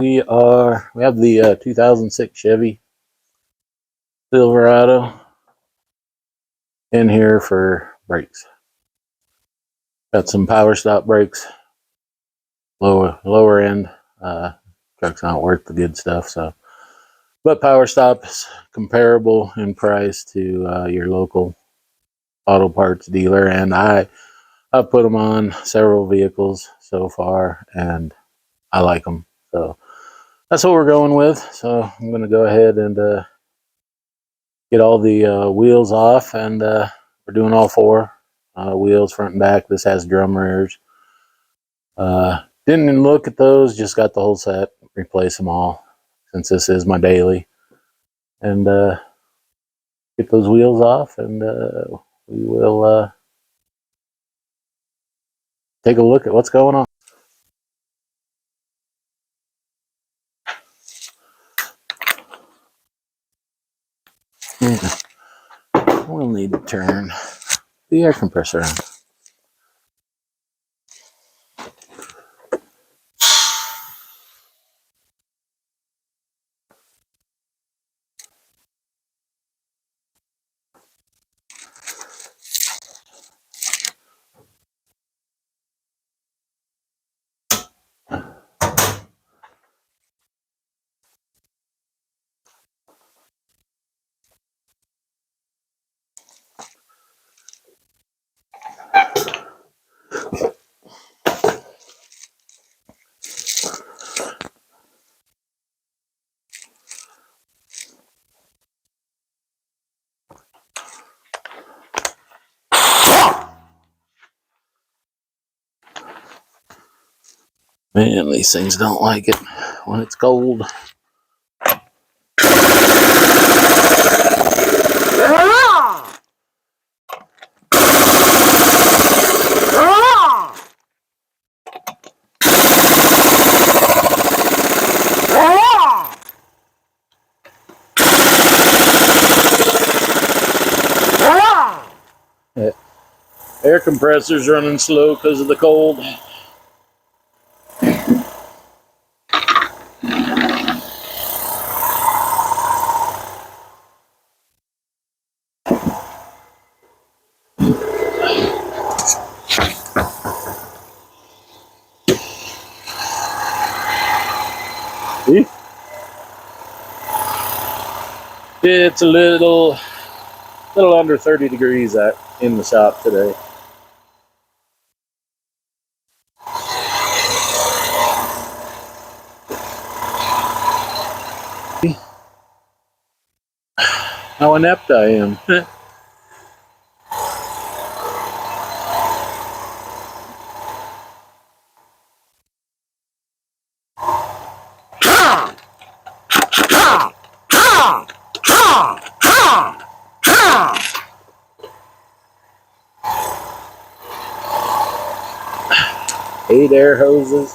we have the 2006 Chevy Silverado in here for brakes. Got some power stop brakes, lower end. Truck's not worth the good stuff, so. But power stop's comparable in price to your local auto parts dealer, and I've put them on several vehicles so far, and I like them. So that's what we're going with. So I'm going to go ahead and get all the wheels off, and we're doing all four wheels, front and back. This has drum rears. Didn't look at those, just got the whole set, replace them all since this is my daily, and get those wheels off, and we will take a look at what's going on. We'll need to turn the air compressor on. Man, these things don't like it when it's cold. Air compressor's running slow because of the cold. See? It's a little under 30 degrees in the shop today. How inept I am. Eight air hoses.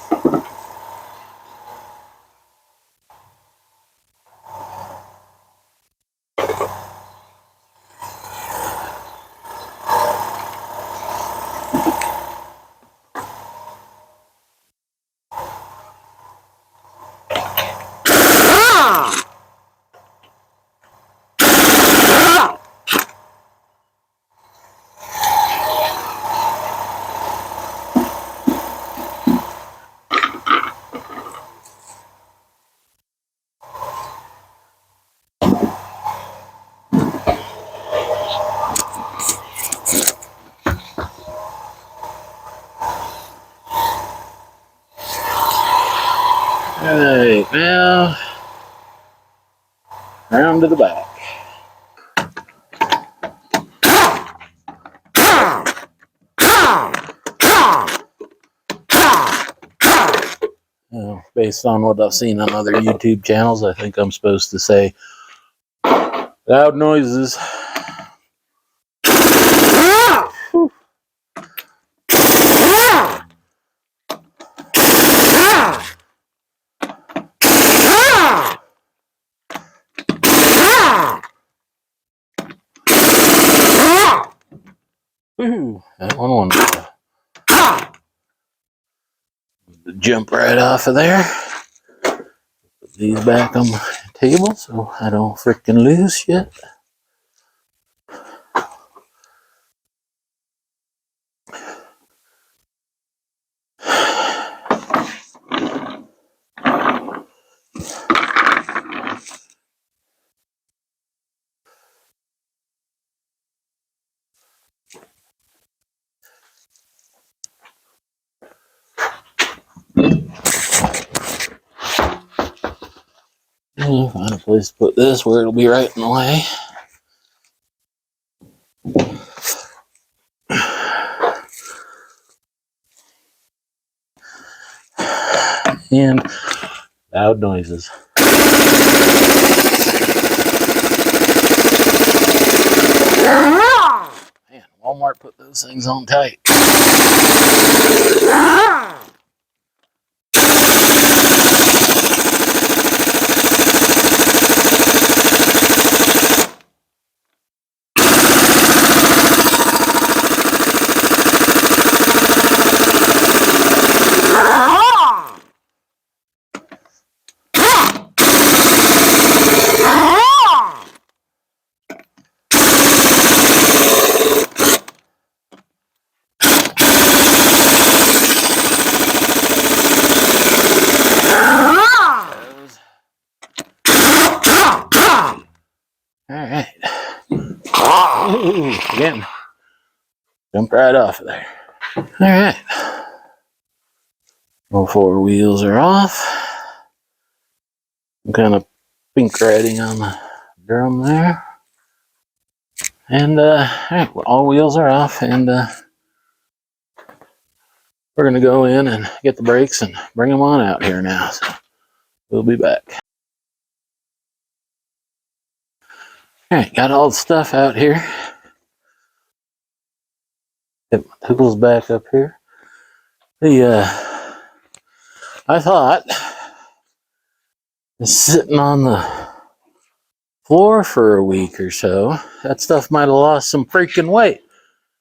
Alright, now round to the back. Based on what I've seen on other YouTube channels, I think I'm supposed to say loud noises. Ooh, that one wanted to jump right off of there. these back on my table so I don't freaking lose shit. Find a place to put this where it'll be right in the way. And loud noises. Man, Walmart put those things on tight. Alright. Again. Jumped right off of there. Alright. All four wheels are off. I'm kind of pink riding on the drum there. And alright, all wheels are off, and we're gonna go in and get the brakes and bring them on out here now. So we'll be back. Alright, got all the stuff out here. Get my tools back up here. I thought sitting on the floor for a week or so, that stuff might have lost some freaking weight.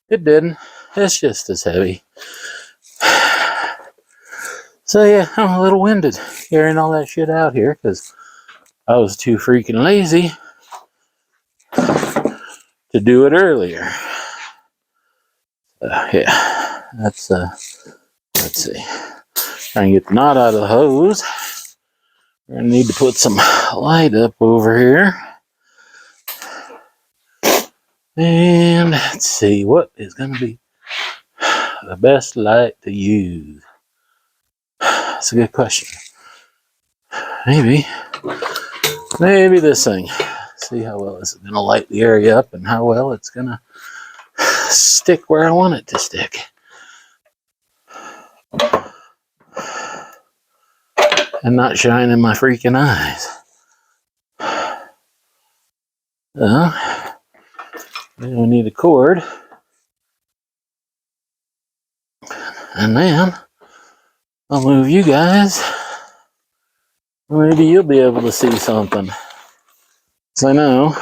It didn't. It's just as heavy. So yeah, I'm a little winded carrying all that shit out here because I was too freaking lazy to do it earlier. Yeah, that's let's see. Try and get the knot out of the hose. We're gonna need to put some light up over here. And let's see, what is gonna be the best light to use? That's a good question. Maybe this thing. See how well this is gonna light the area up and how well it's gonna stick where I want it to stick. And not shine in my freaking eyes. Then we need a cord. And then I'll move you guys. Maybe you'll be able to see something. Because I know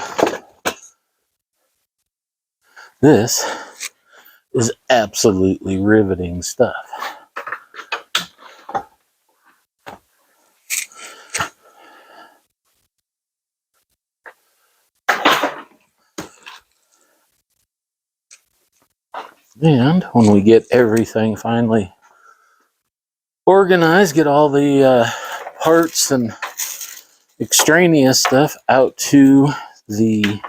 this is absolutely riveting stuff. And when we get everything finally organized, get all the parts and extraneous stuff out to the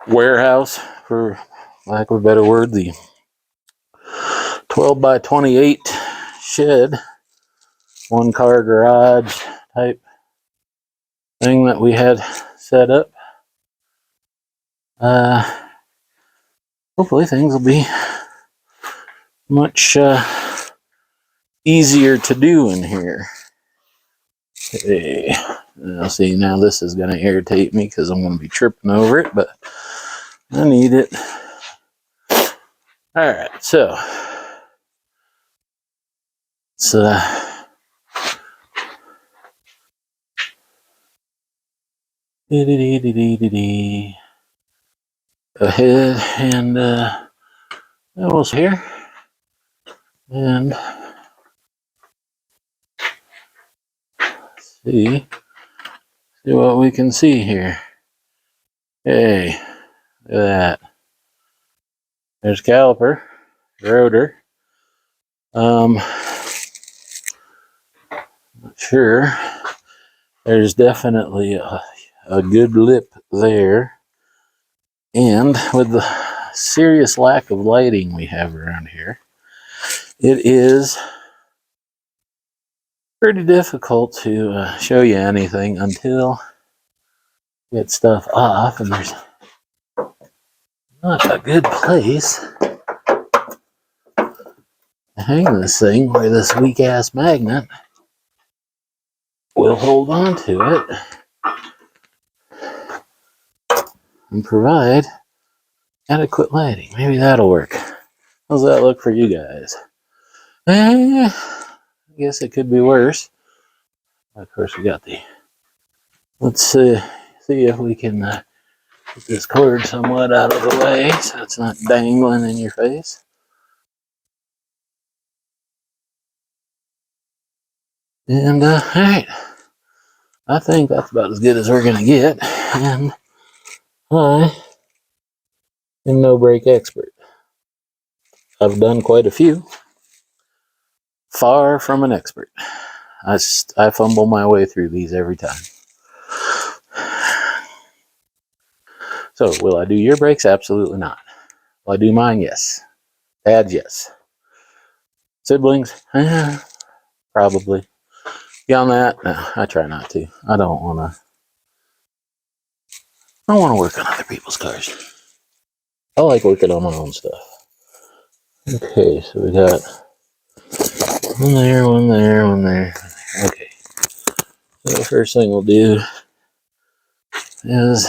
warehouse, for lack of a better word, the 12 by 28 shed, one car garage type thing that we had set up. Hopefully things will be much easier to do in here. Hey, now see, now this is going to irritate me because I'm going to be tripping over it, but I need it. Alright, so go ahead and almost here, and see what we can see here. Hey, look at that. There's caliper, rotor. Not sure. There's definitely a good lip there. And with the serious lack of lighting we have around here, it is pretty difficult to show you anything until you get stuff off, and there's not a good place to hang this thing where this weak ass magnet will hold on to it and provide adequate lighting. Maybe that'll work. How's that look for you guys? I guess it could be worse. Of course, we got the. Let's see if we can get this cord somewhat out of the way so it's not dangling in your face. And alright, I think that's about as good as we're gonna get. And I am no brake expert. I've done quite a few. Far from an expert. I fumble my way through these every time. So, will I do your brakes? Absolutely not. Will I do mine? Yes. Dad, yes. Siblings? Probably. Beyond that, no, I try not to. I don't want to work on other people's cars. I like working on my own stuff. Okay, so we got one there, one there, one there. Okay. So the first thing we'll do is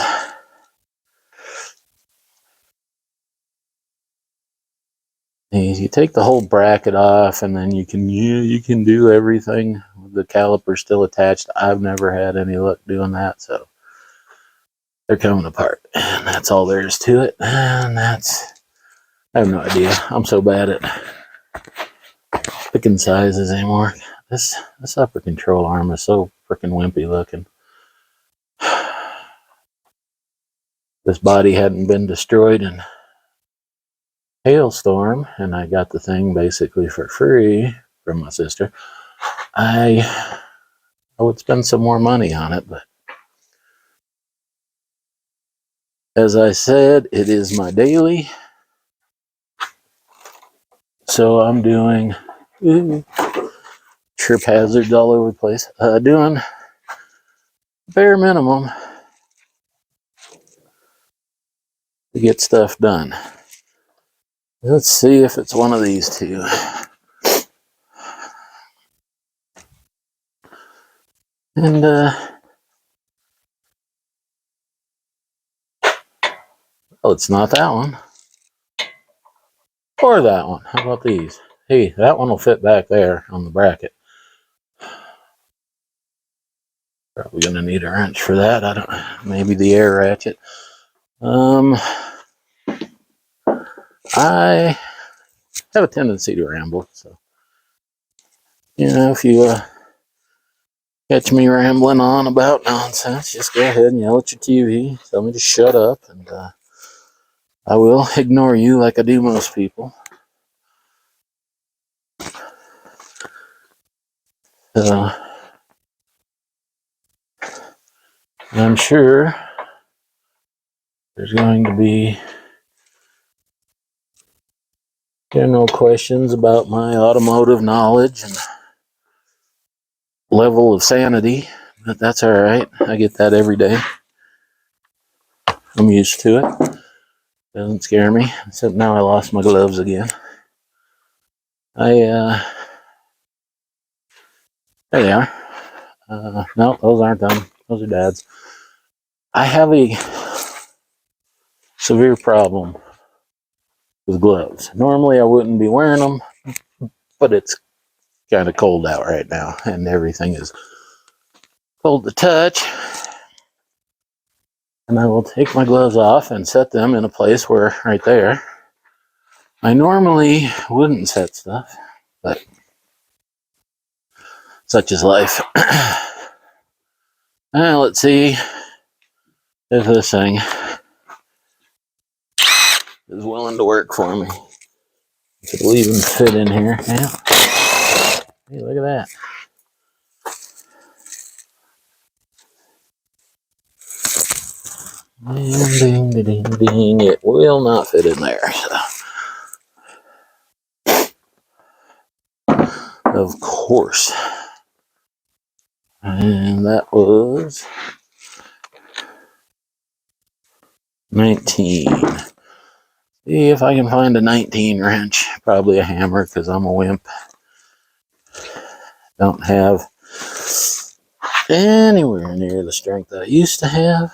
you take the whole bracket off, and then you can do everything with the caliper still attached. I've never had any luck doing that, so they're coming apart, and that's all there is to it. And I have no idea. I'm so bad at picking sizes anymore. This upper control arm is so freaking wimpy looking. This body hadn't been destroyed in hailstorm, and I got the thing basically for free from my sister. I would spend some more money on it, but as I said, it is my daily, so I'm doing trip hazards all over the place, doing bare minimum to get stuff done. Let's see if it's one of these two. And oh, it's not that one. Or that one. How about these? Hey, that one will fit back there on the bracket. Probably gonna need a wrench for that. I don't. Maybe the air ratchet. I have a tendency to ramble, so if you catch me rambling on about nonsense, just go ahead and yell at your TV. Tell me to shut up, and I will ignore you like I do most people. I'm sure there's going to be general questions about my automotive knowledge and level of sanity, but that's all right. I get that every day. I'm used to it. Doesn't scare me, except now I lost my gloves again. There they are. No, those aren't them. Those are Dad's. I have a severe problem with gloves. Normally I wouldn't be wearing them, but it's kind of cold out right now, and everything is cold to touch. And I will take my gloves off and set them in a place where, right there, I normally wouldn't set stuff, but such is life. Now let's see if this thing is willing to work for me. It'll even fit in here. Yeah. Hey, look at that. Ding, ding, ding, ding. It will not fit in there. So. Of course. And that was 19. See if I can find a 19 wrench. Probably a hammer because I'm a wimp. Don't have anywhere near the strength I used to have.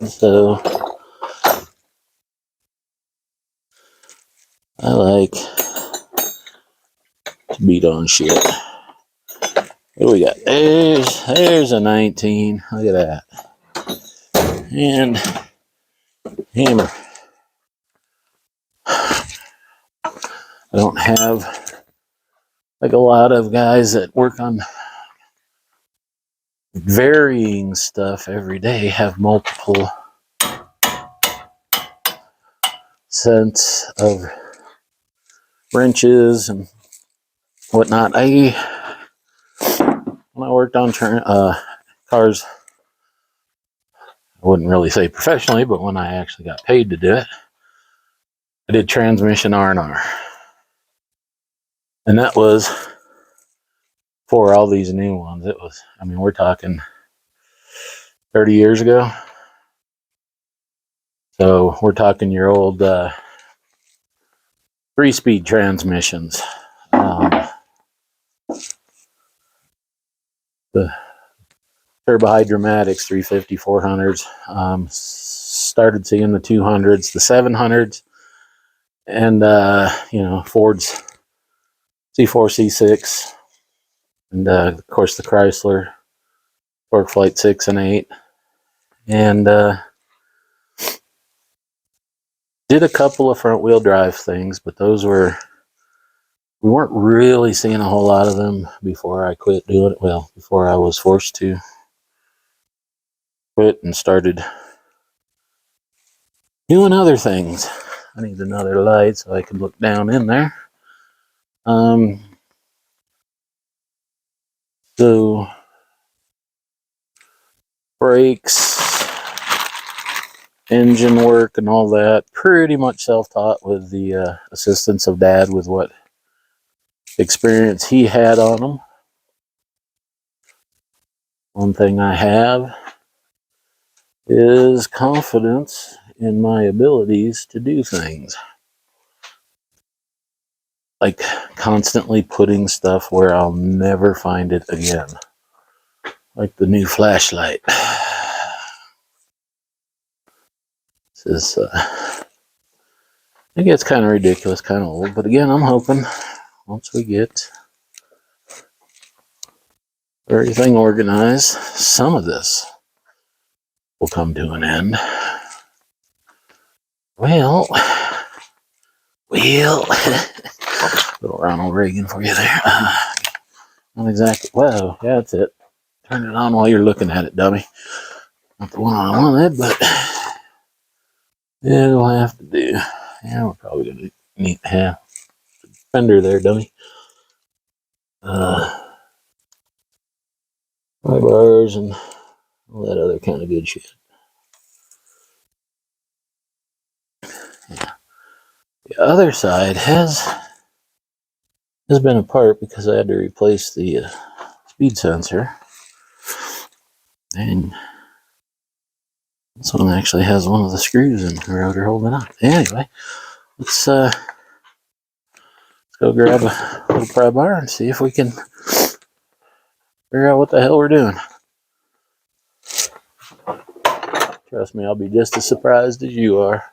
So I like to beat on shit. What do we got? There's a 19. Look at that. And hammer. I don't have, like a lot of guys that work on varying stuff every day, have multiple sets of wrenches and whatnot. When I worked on cars, I wouldn't really say professionally, but when I actually got paid to do it, I did transmission R&R. And that was for all these new ones. It was, I mean, we're talking 30 years ago. So we're talking your old 3-speed transmissions. The Turbo-Hydromatics 350, 400s. Started seeing the 200s, the 700s, and, Ford's C4, C6, and, of course, the Chrysler Torque Flight 6 and 8. And did a couple of front-wheel drive things, but we weren't really seeing a whole lot of them before I quit doing it. Well, before I was forced to quit and started doing other things. I need another light so I can look down in there. So brakes, engine work, and all that, pretty much self-taught with the assistance of Dad with what experience he had on them. One thing I have is confidence in my abilities to do things. Like constantly putting stuff where I'll never find it again. Like the new flashlight. This is, I think it's kind of ridiculous, kind of old, but again, I'm hoping once we get everything organized, some of this will come to an end. Well, little Ronald Reagan for you there. Not exactly. Whoa, yeah, that's it. Turn it on while you're looking at it, dummy. Not the one I wanted, but it'll have to do. Yeah, we're probably gonna need to have fender there, dummy. My bars and all that other kind of good shit. Yeah. The other side has been apart because I had to replace the speed sensor, and this one actually has one of the screws in the rotor holding it on. Anyway, let's go grab a little pry bar and see if we can figure out what the hell we're doing. Trust me, I'll be just as surprised as you are.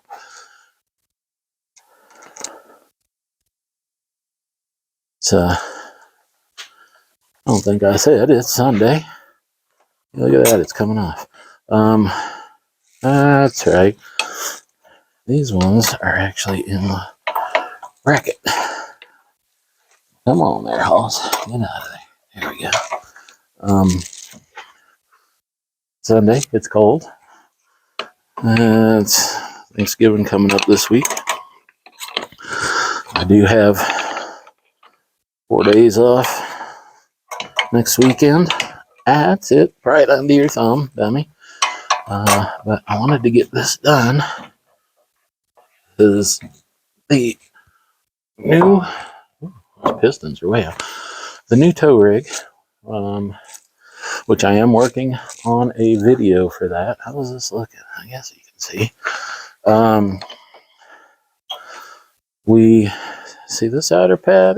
I don't think I said it's Sunday. Look at that, it's coming off. That's right. These ones are actually in the bracket. Come on there, Halls. Get out of there. There we go. Sunday. It's cold. It's Thanksgiving coming up this week. I do have 4 days off next weekend. That's it. Right under your thumb, dummy. But I wanted to get this done because the new pistons are way up. The new tow rig, which I am working on a video for that. How does this look? I guess you can see. We see this outer pad.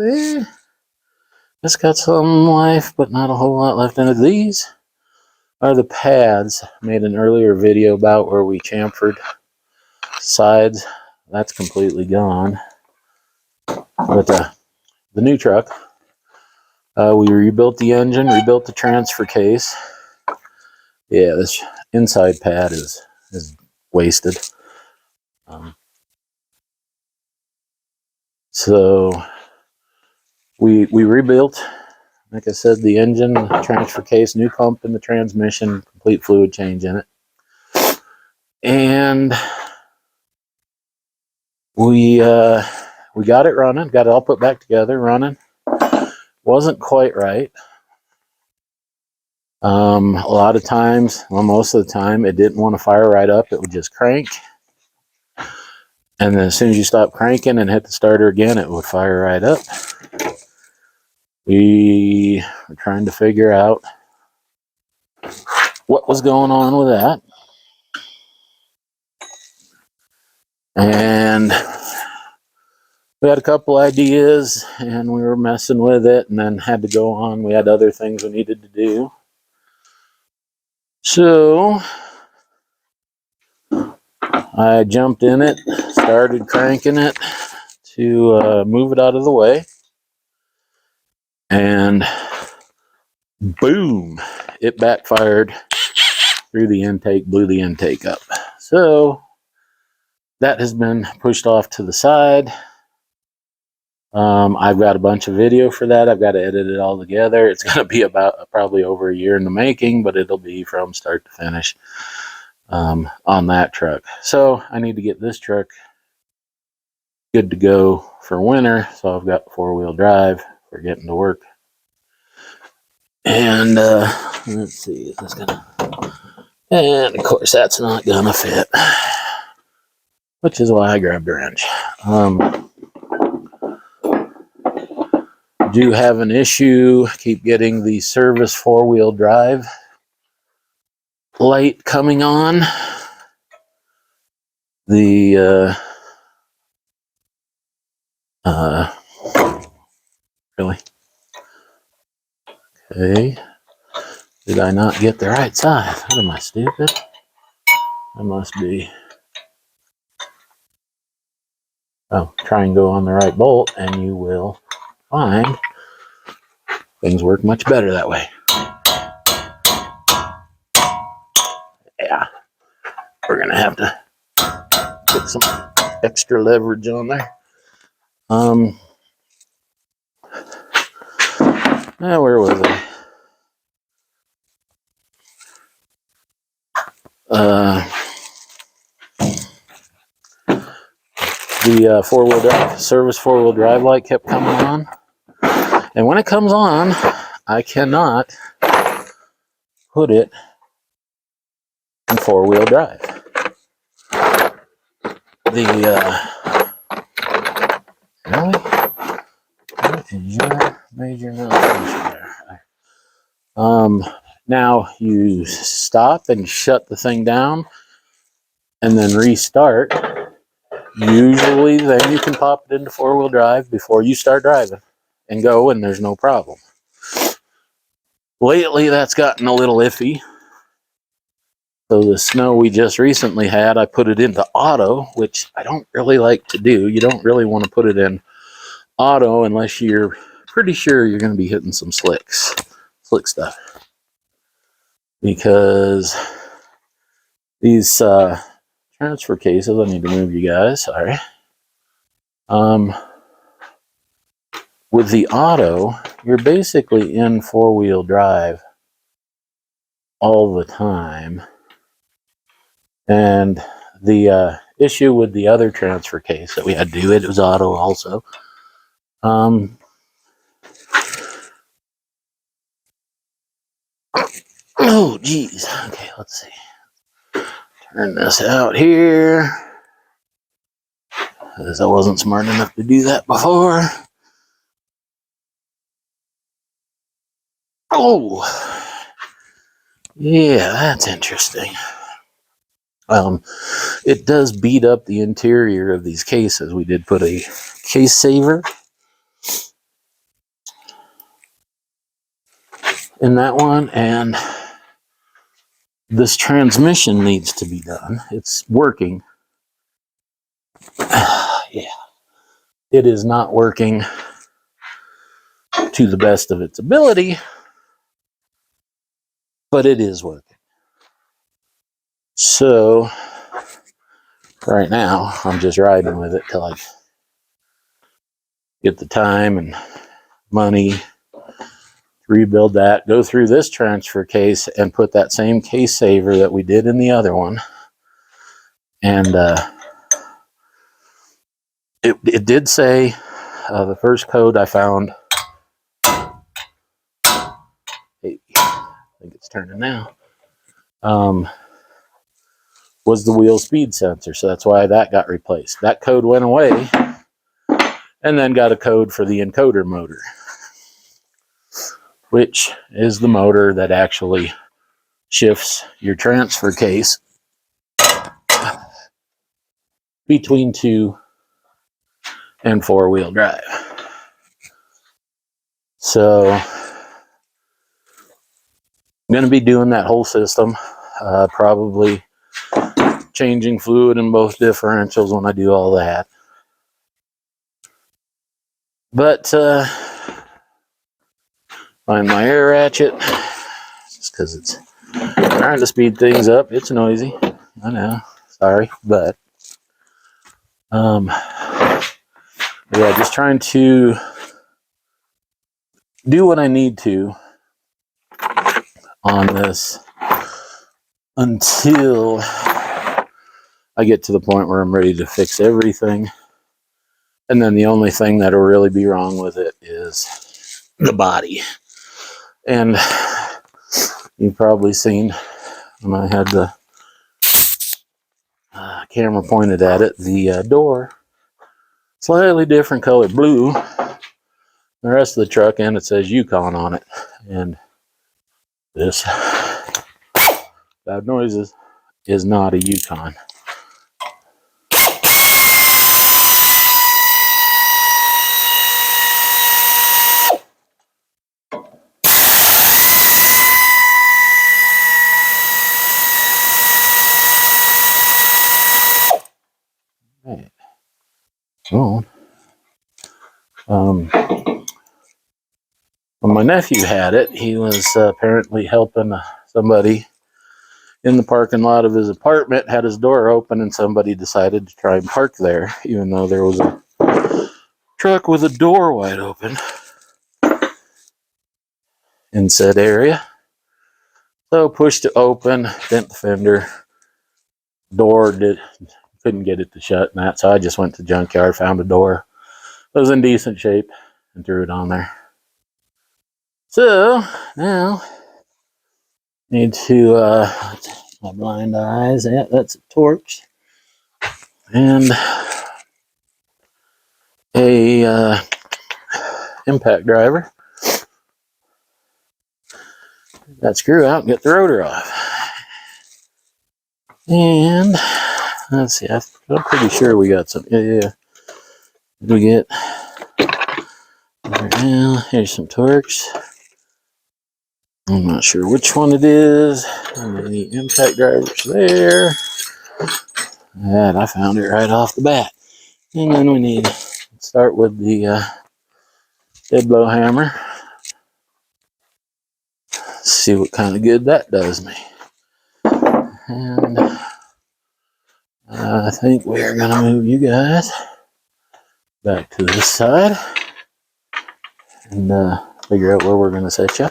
It's got some life, but not a whole lot left in it. These are the pads made an earlier video about where we chamfered sides. That's completely gone. But the new truck, we rebuilt the engine, rebuilt the transfer case. Yeah, this inside pad is wasted. So we rebuilt, like I said, the engine, the transfer case, new pump in the transmission, complete fluid change in it. And we got it running, got it all put back together, running. Wasn't quite right. A lot of times, well, most of the time, it didn't want to fire right up. It would just crank. And then as soon as you stop cranking and hit the starter again, it would fire right up. We were trying to figure out what was going on with that. And we had a couple ideas and we were messing with it and then had to go on. We had other things we needed to do. So I jumped in it, started cranking it to move it out of the way. And boom, it backfired through the intake, blew the intake up. So that has been pushed off to the side. I've got a bunch of video for that. I've got to edit it all together. It's going to be about probably over a year in the making, but it'll be from start to finish on that truck. So I need to get this truck good to go for winter. So I've got 4-wheel drive for getting to work. And let's see, is this gonna? And of course, that's not gonna fit, which is why I grabbed a wrench. Do have an issue. Keep getting the service 4-wheel drive light coming on. The really? Okay. Did I not get the right size? What am I, stupid? I must be. Oh, try and go on the right bolt and you will find things work much better that way. Yeah. We're going to have to put some extra leverage on there. Now, where was I? The 4-wheel drive, service 4-wheel drive light kept coming on. And when it comes on, I cannot put it in 4-wheel drive. Really? What is your major malfunction there? Now you stop and shut the thing down and then restart. Usually then you can pop it into 4-wheel drive before you start driving and go, and there's no problem. Lately that's gotten a little iffy. So the snow we just recently had, I put it into auto, which I don't really like to do. You don't really want to put it in auto unless you're pretty sure you're going to be hitting some slick stuff. Because these transfer cases, I need to move you guys, sorry. With the auto, you're basically in 4-wheel drive all the time. And the issue with the other transfer case that we had to do, it was auto also. Oh, geez. Okay, let's see. Turn this out here, because I wasn't smart enough to do that before. Oh, yeah, that's interesting. It does beat up the interior of these cases. We did put a case saver in that one, and this transmission needs to be done. It's working. Yeah, it is not working to the best of its ability, but it is working. So right now, I'm just riding with it till I get the time and money to rebuild that, go through this transfer case and put that same case saver that we did in the other one. And it did say the first code I found, hey, I think it's turning now, was the wheel speed sensor. So that's why that got replaced. That code went away, and then got a code for the encoder motor, which is the motor that actually shifts your transfer case between 2 and 4-wheel drive. So I'm going to be doing that whole system, probably changing fluid in both differentials when I do all that. But find my air ratchet, just because it's trying to speed things up. It's noisy, I know, sorry, but yeah, just trying to do what I need to on this until I get to the point where I'm ready to fix everything. And then the only thing that'll really be wrong with it is the body. And you've probably seen when I had the camera pointed at it, the door, slightly different color blue. The rest of the truck, and it says Yukon on it. And this loud noises is not a Yukon. Right. So, when my nephew had it, he was apparently helping somebody in the parking lot of his apartment, had his door open, and somebody decided to try and park there, even though there was a truck with a door wide open in said area. So pushed it open, dent the fender, door couldn't get it to shut and that, so I just went to the junkyard, found a door that was in decent shape, and threw it on there. So now need to my blind eyes, yeah, that's a torch and a impact driver. That screw out and get the rotor off. And let's see, I'm pretty sure we got some. Yeah. Did we get? Now here's some torques. I'm not sure which one it is. And the impact driver's there. And I found it right off the bat. And then we need to start with the dead blow hammer. See what kind of good that does me. And I think we're gonna move you guys back to this side and figure out where we're gonna set you.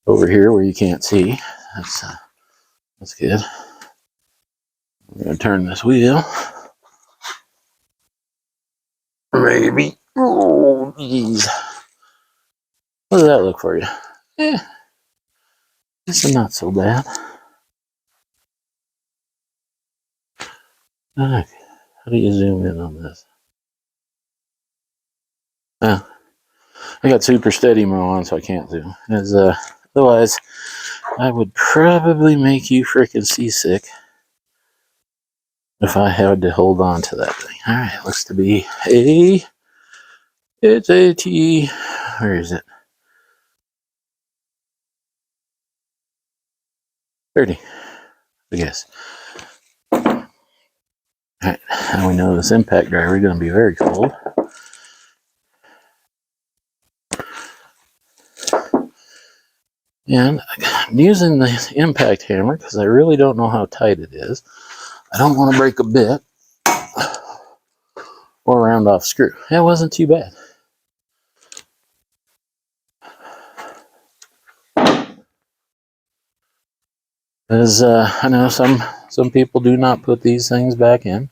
over here where you can't see. That's good. I'm going to turn this wheel. Maybe. Oh, geez. What does that look for you? Yeah, this is not so bad. Okay. How do you zoom in on this? Oh, I got super steady mo on, so I can't zoom. Otherwise, I would probably make you freaking seasick if I had to hold on to that thing. All right, looks to be it's a T. Where is it? 30, I guess. All right, now we know this impact driver is going to be very cold. And I'm using the impact hammer because I really don't know how tight it is. I don't want to break a bit or round off screw. That wasn't too bad. As I know some people do not put these things back in.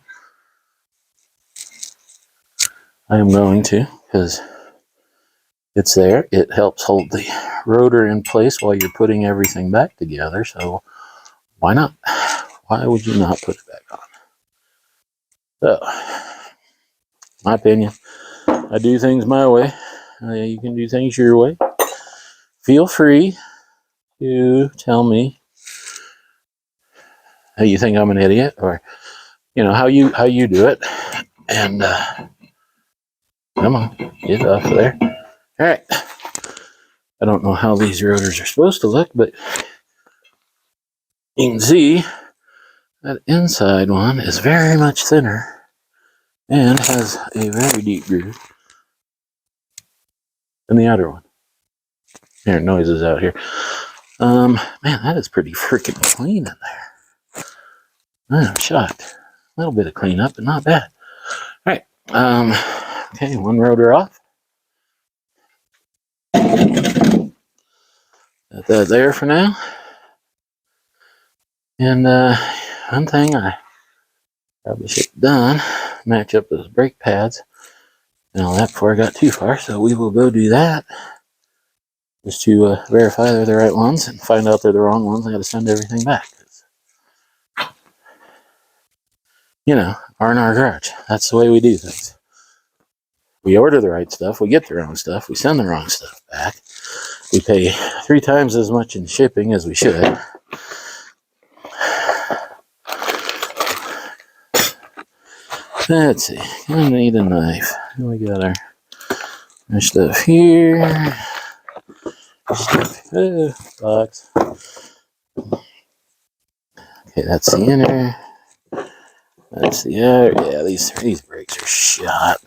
I am going to, because it's there. It helps hold the rotor in place while you're putting everything back together. So why not? Why would you not put it back on? So, my opinion, I do things my way. You can do things your way. Feel free to tell me how you think I'm an idiot, or how you do it. And come on, get off of there. All right. I don't know how these rotors are supposed to look, but you can see that inside one is very much thinner and has a very deep groove than the outer one. There, noises out here. Man, that is pretty freaking clean in there. I'm shocked. A little bit of cleanup, but not bad. All right. Okay, one rotor off. Got that there for now. And one thing I probably should have done, match up those brake pads and all that before I got too far. So we will go do that. Just to verify they're the right ones and find out they're the wrong ones. I got to send everything back. Our in our garage. That's the way we do things. We order the right stuff, we get the wrong stuff, we send the wrong stuff back. We pay 3 times as much in shipping as we should. Let's see. I need a knife. We got our stuff here. Box. Okay, that's the inner. That's the outer. Yeah, these brakes are shot.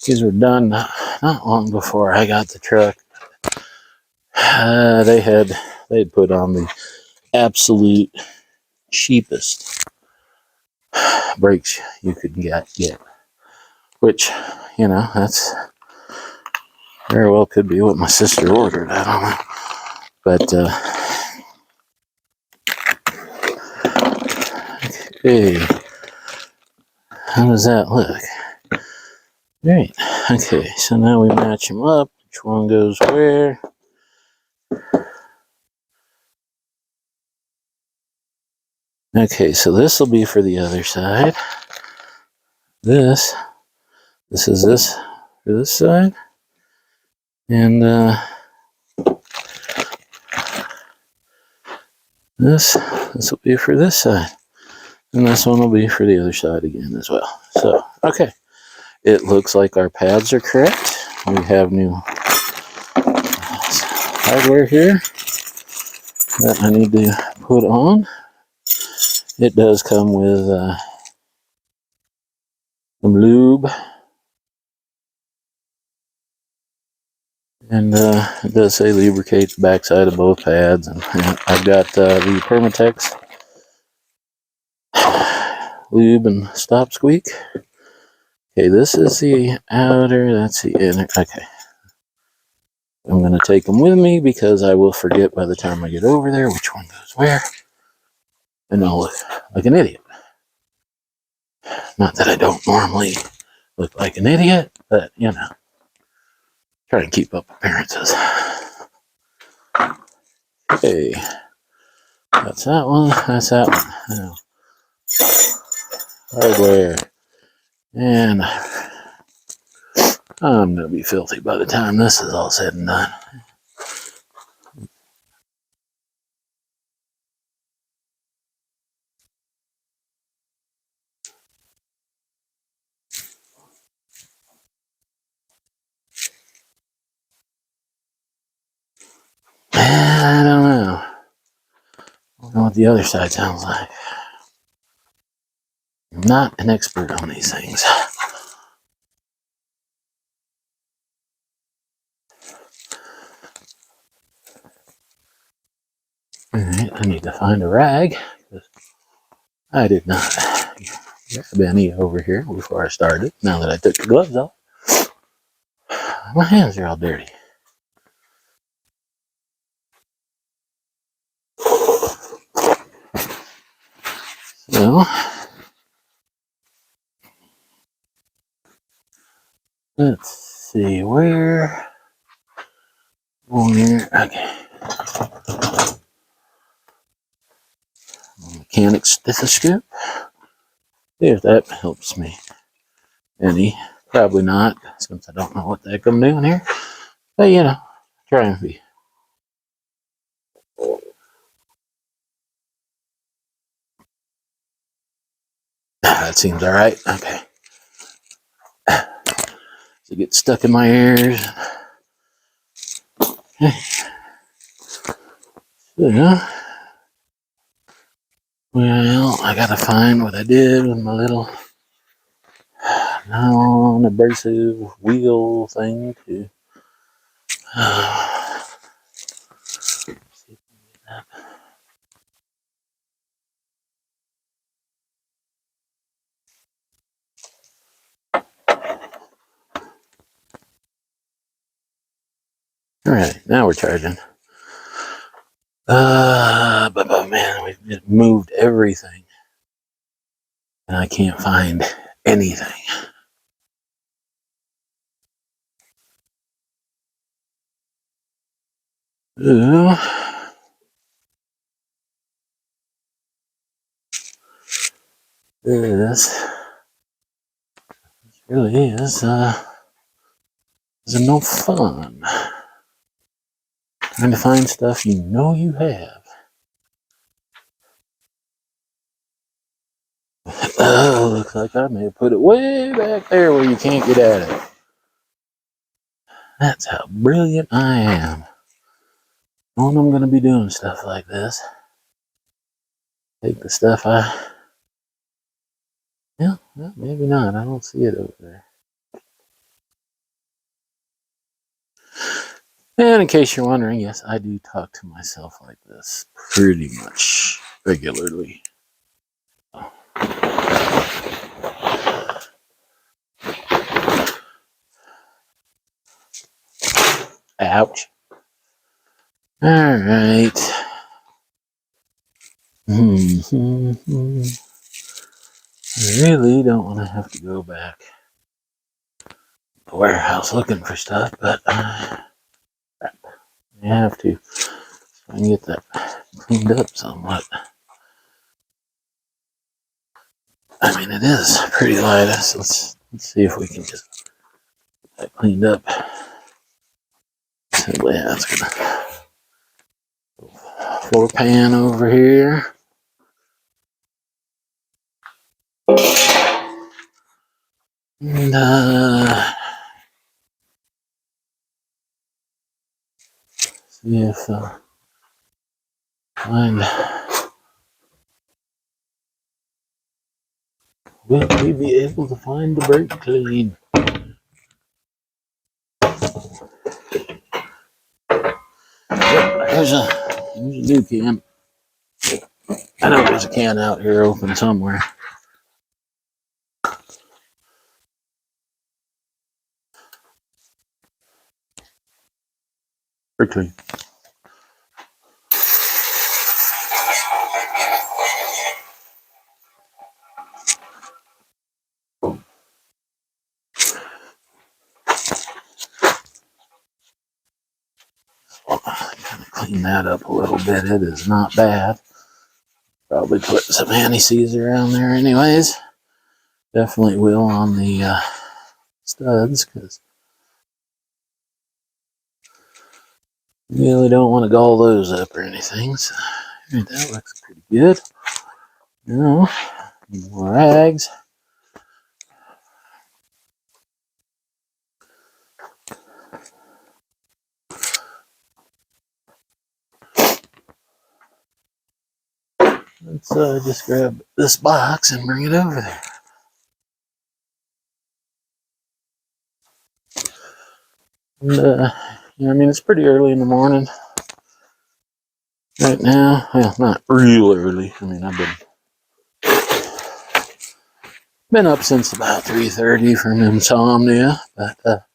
These were done not long before I got the truck. They'd put on the absolute cheapest brakes you could get, which that's very well could be what my sister ordered. I don't know, but okay, how does that look? All right, okay, so now we match them up. Which one goes where? Okay, so this will be for the other side. This is this for this side, and this will be for this side, and this one will be for the other side again as well. So, okay, it looks like our pads are correct. We have new hardware here that I need to put on. It does come with some lube, and it does say lubricate the backside of both pads. And I've got the Permatex lube and stop squeak. Okay, this is the outer, that's the inner. Okay, I'm going to take them with me because I will forget by the time I get over there which one goes where. And I'll look like an idiot. Not that I don't normally look like an idiot, but you know, try and keep up appearances. Okay, that's that one. That's that one. Now, hardware. And I'm going to be filthy by the time this is all said and done. I don't know. I don't know what the other side sounds like. I'm not an expert on these things. Alright, I need to find a rag. I did not grab any over here before I started. Now that I took the gloves off, my hands are all dirty. So, let's see where. Okay. Mechanic stethoscope. See if that helps me any. Probably not, since I don't know what the heck I'm doing here. But you know, try and be. That seems alright. Okay. So it gets stuck in my ears. Okay. So, well, I gotta find what I did with my little non-abrasive wheel thing to Alright, now we're charging. But man, we've just moved everything. And I can't find anything. Ooh. This really is no fun. Trying to find stuff you know you have. Oh, looks like I may have put it way back there where you can't get at it. That's how brilliant I am. Knowing I'm going to be doing stuff like this. Take the stuff yeah, maybe not. I don't see it over there. And in case you're wondering, yes, I do talk to myself like this pretty much regularly. Ouch. Alright. I really don't want to have to go back to the warehouse looking for stuff, but I have to. So I can get that cleaned up somewhat. I mean, it is pretty light. So let's see if we can just get that cleaned up. So yeah, it's gonna floor pan over here. And see if find will we be able to find the brake clean? Yep, there's a new can. I know there's a can out here open somewhere. Pretty clean. Kind of clean that up a little bit. It is not bad. Probably put some anti-seize around there anyways. Definitely will on the studs, because you really don't want to gall those up or anything. So that looks pretty good. Now, more rags. Let's just grab this box and bring it over there. And, I mean, it's pretty early in the morning right now. Well, not real early. I mean, I've been up since about 3:30 from insomnia, but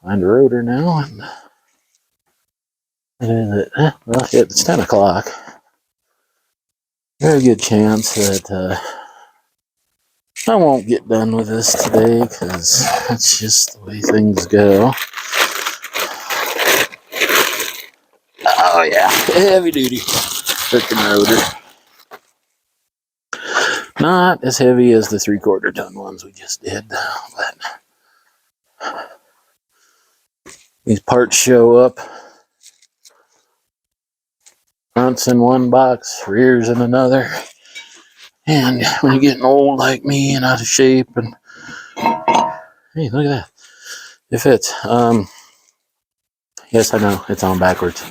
find a rotor now, and well, it's 10 o'clock. Very good chance that I won't get done with this today, because that's just the way things go. Oh yeah, heavy duty freaking rotor. Not as heavy as the 3/4 ton ones we just did, but these parts show up. Fronts in one box, rears in another. And when you're getting old like me and out of shape, and hey, look at that. It fits. Yes, I know, it's on backwards.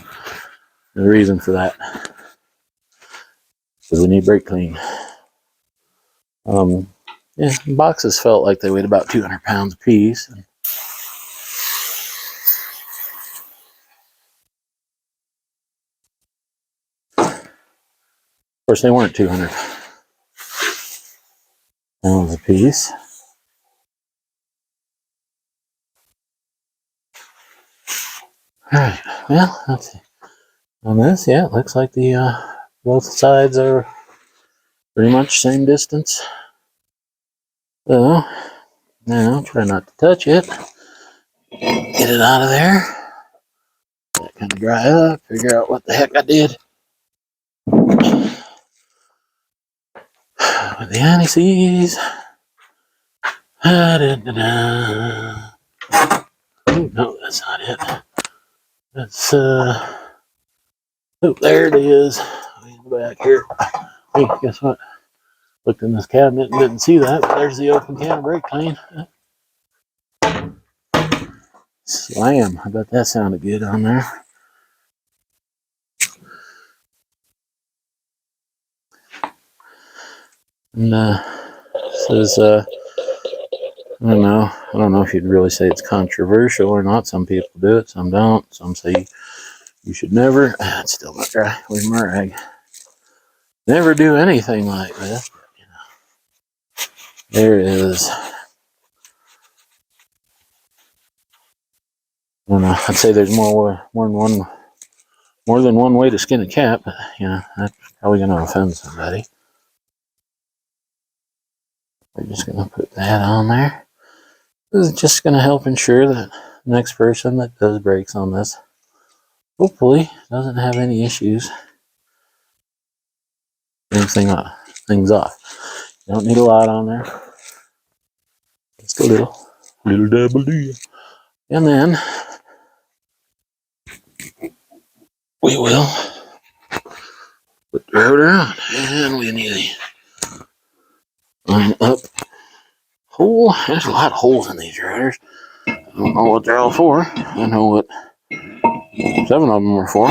There's a reason for that. Because we need brake clean. Yeah, boxes felt like they weighed about 200 pounds a piece. Of course, they weren't 200 pounds a piece. Alright, well, let's see. On this, yeah, it looks like the both sides are pretty much same distance. So, now try not to touch it. Get it out of there. Let it kind of dry up, figure out what the heck I did. With the anti-seize. No, that's not it. That's oh, there it is. Back here. Hey, guess what? Looked in this cabinet and didn't see that, but there's the open can of brake clean. Slam. I bet that sounded good on there. And says I don't know if you'd really say it's controversial or not. Some people do it, some don't. Some say you should never. It's still not dry. Where's my rag? Never do anything like this. You know, there is. I don't know. I'd say there's more than one way to skin a cat, but that's probably going to offend somebody. We're just going to put that on there. This is just going to help ensure that the next person that does brakes on this hopefully doesn't have any issues getting things off. You don't need a lot on there. Just a little double D. And then we will put the rotor on, and we need to line up hole. There's a lot of holes in these rotors. I don't know what they're all for. I know what 7 of them are for.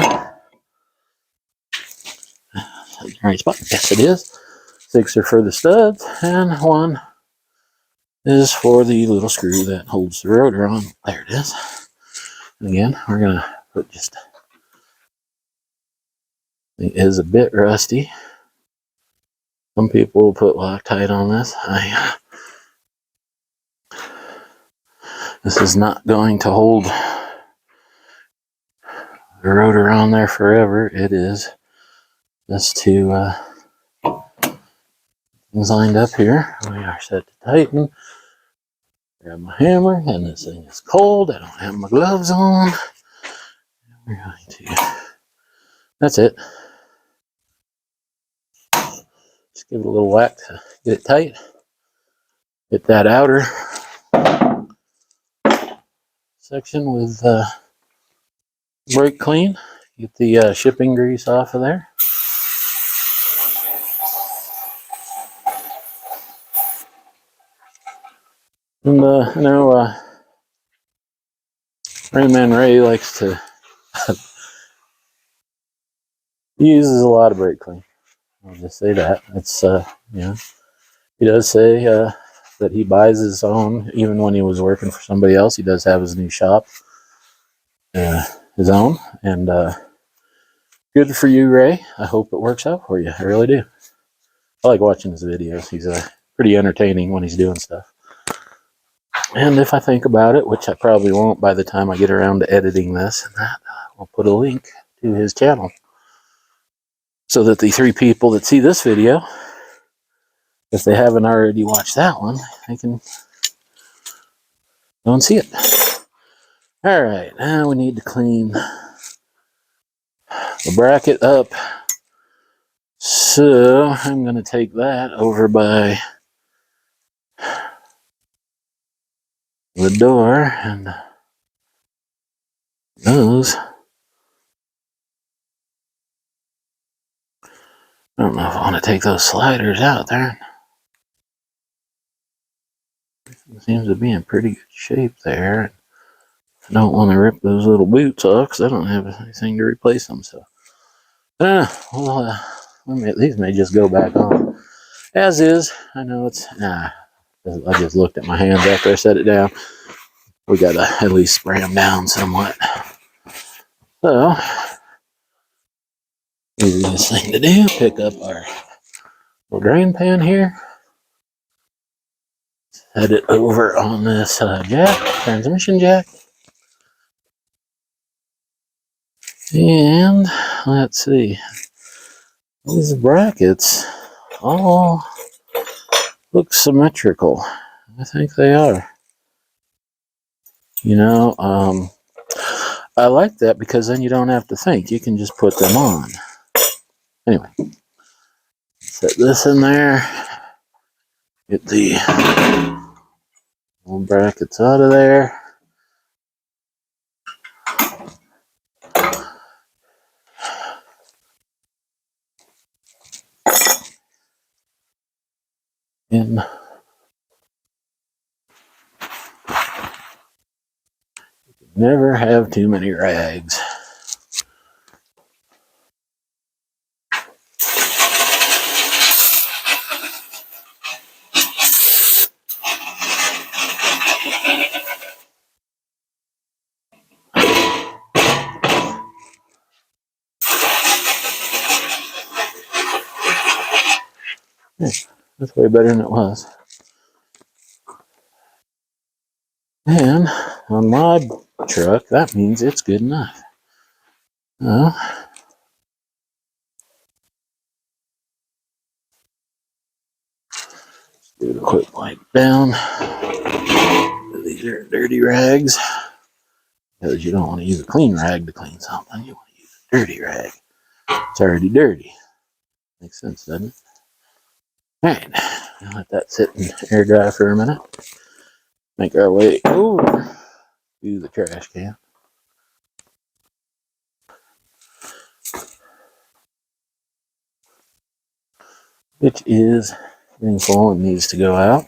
Right spot. Yes, it is. 6 are for the studs, and 1 is for the little screw that holds the rotor on. There it is. And again, we're gonna put just. It is a bit rusty. Some people will put Loctite on this. This is not going to hold the rotor on there forever. It is just to things lined up here. We are set to tighten. Grab my hammer, and this thing is cold. I don't have my gloves on. We're going to. That's it. Just give it a little whack to get it tight. Hit that outer section with brake clean. Get the shipping grease off of there. And I know Rainman Ray likes to he uses a lot of brake clean. I'll just say that. It's he does say that he buys his own, even when he was working for somebody else. He does have his new shop, his own, and good for you, Ray. I hope it works out for you. I really do. I like watching his videos. He's pretty entertaining when he's doing stuff. And if I think about it, which I probably won't by the time I get around to editing this and that, I'll put a link to his channel so that the 3 people that see this video, if they haven't already watched that one, they can go and see it. All right, now we need to clean the bracket up. So I'm going to take that over by the door and those. I don't know if I want to take those sliders out there. It seems to be in pretty good shape there. I don't want to rip those little boots off because I don't have anything to replace them. So, these may just go back on as is. I know it's I just looked at my hands after I set it down. We gotta at least spray them down somewhat. So, easiest thing to do: pick up our little drain pan here, set it over on this transmission jack, and let's see. These brackets all look symmetrical. I think they are. I like that because then you don't have to think. You can just put them on. Anyway, set this in there. Get the little brackets out of there. And never have too many rags. That's way better than it was. And on my truck, that means it's good enough. Do a quick wipe down. These are dirty rags. Because you don't want to use a clean rag to clean something. You want to use a dirty rag. It's already dirty. Makes sense, doesn't it? Alright, I'll let that sit and air dry for a minute. Make our way over to the trash can. Which is getting full and needs to go out.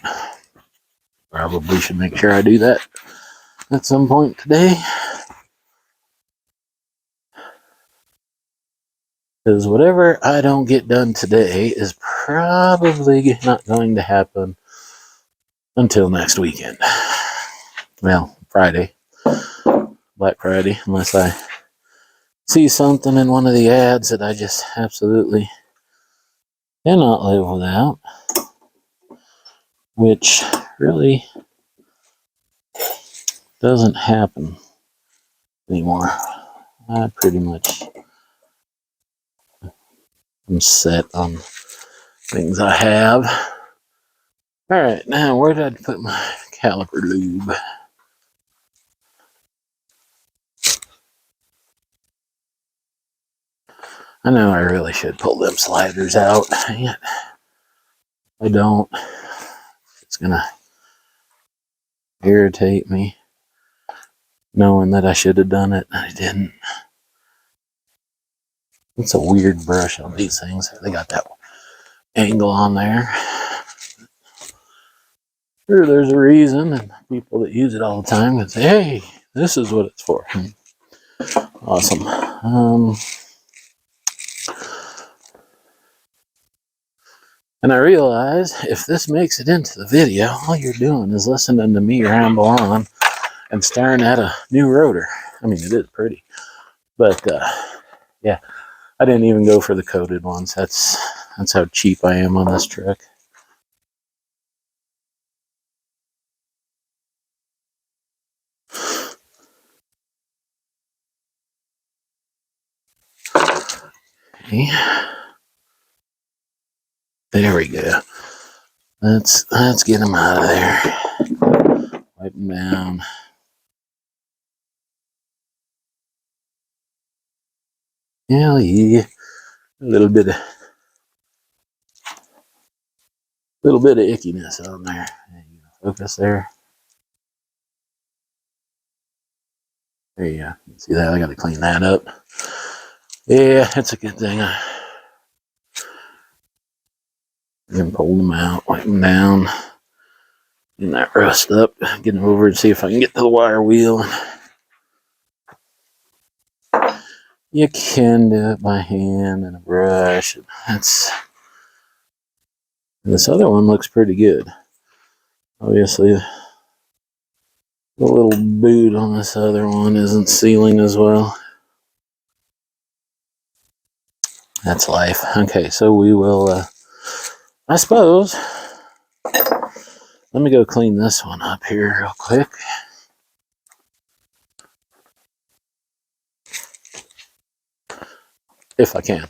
Probably should make sure I do that at some point today. Because whatever I don't get done today is probably not going to happen until next weekend. Well, Friday. Black Friday, unless I see something in one of the ads that I just absolutely cannot live without. Which really doesn't happen anymore. I pretty much am set on things I have. All right, now where did I put my caliper lube? I know I really should pull them sliders out, yet I don't. It's gonna irritate me knowing that I should have done it and I didn't. It's a weird brush on these things. They got that angle on there. Sure, there's a reason, and people that use it all the time can say, hey, this is what it's for. Awesome. And I realize if this makes it into the video, all you're doing is listening to me ramble on and staring at a new rotor. I mean, it is pretty, but yeah, I didn't even go for the coated ones. That's how cheap I am on this truck. Okay. There we go. Let's get them out of there. Wipe them down. Hell yeah. A little bit of ickiness on there. Focus there. There you go. See that? I got to clean that up. Yeah, it's a good thing. I can pull them out, wipe them down, getting that rust up, get them over and see if I can get to the wire wheel. You can do it by hand and a brush. And this other one looks pretty good. Obviously, the little boot on this other one isn't sealing as well. That's life. Okay, so we will, I suppose, let me go clean this one up here real quick. If I can.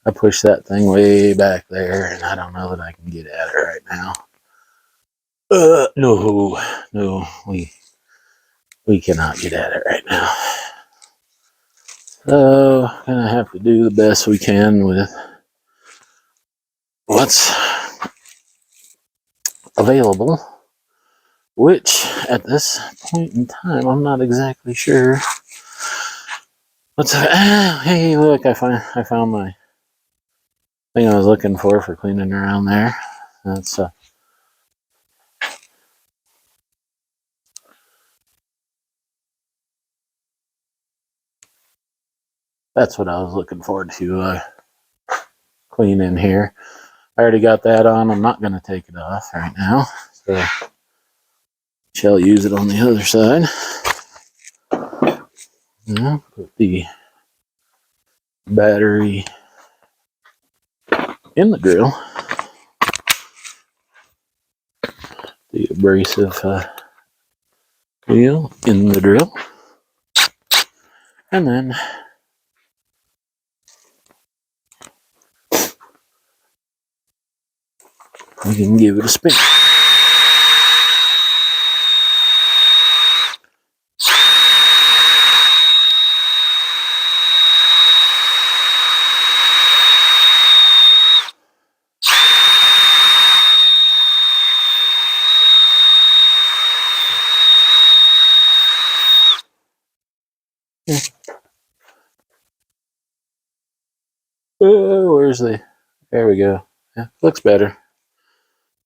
I pushed that thing way back there, and I don't know that I can get at it right now. No, we cannot get at it right now. So, gonna have to do the best we can with what's available, which at this point in time, I'm not exactly sure. Hey, look, I found my thing I was looking for cleaning around there. That's what I was looking forward to cleaning here. I already got that on. I'm not going to take it off right now. So shall use it on the other side. Yeah, put the battery in the drill. The abrasive wheel in the drill. And then we can give it a spin. Yeah. Oh, where's the... There we go. Yeah, looks better.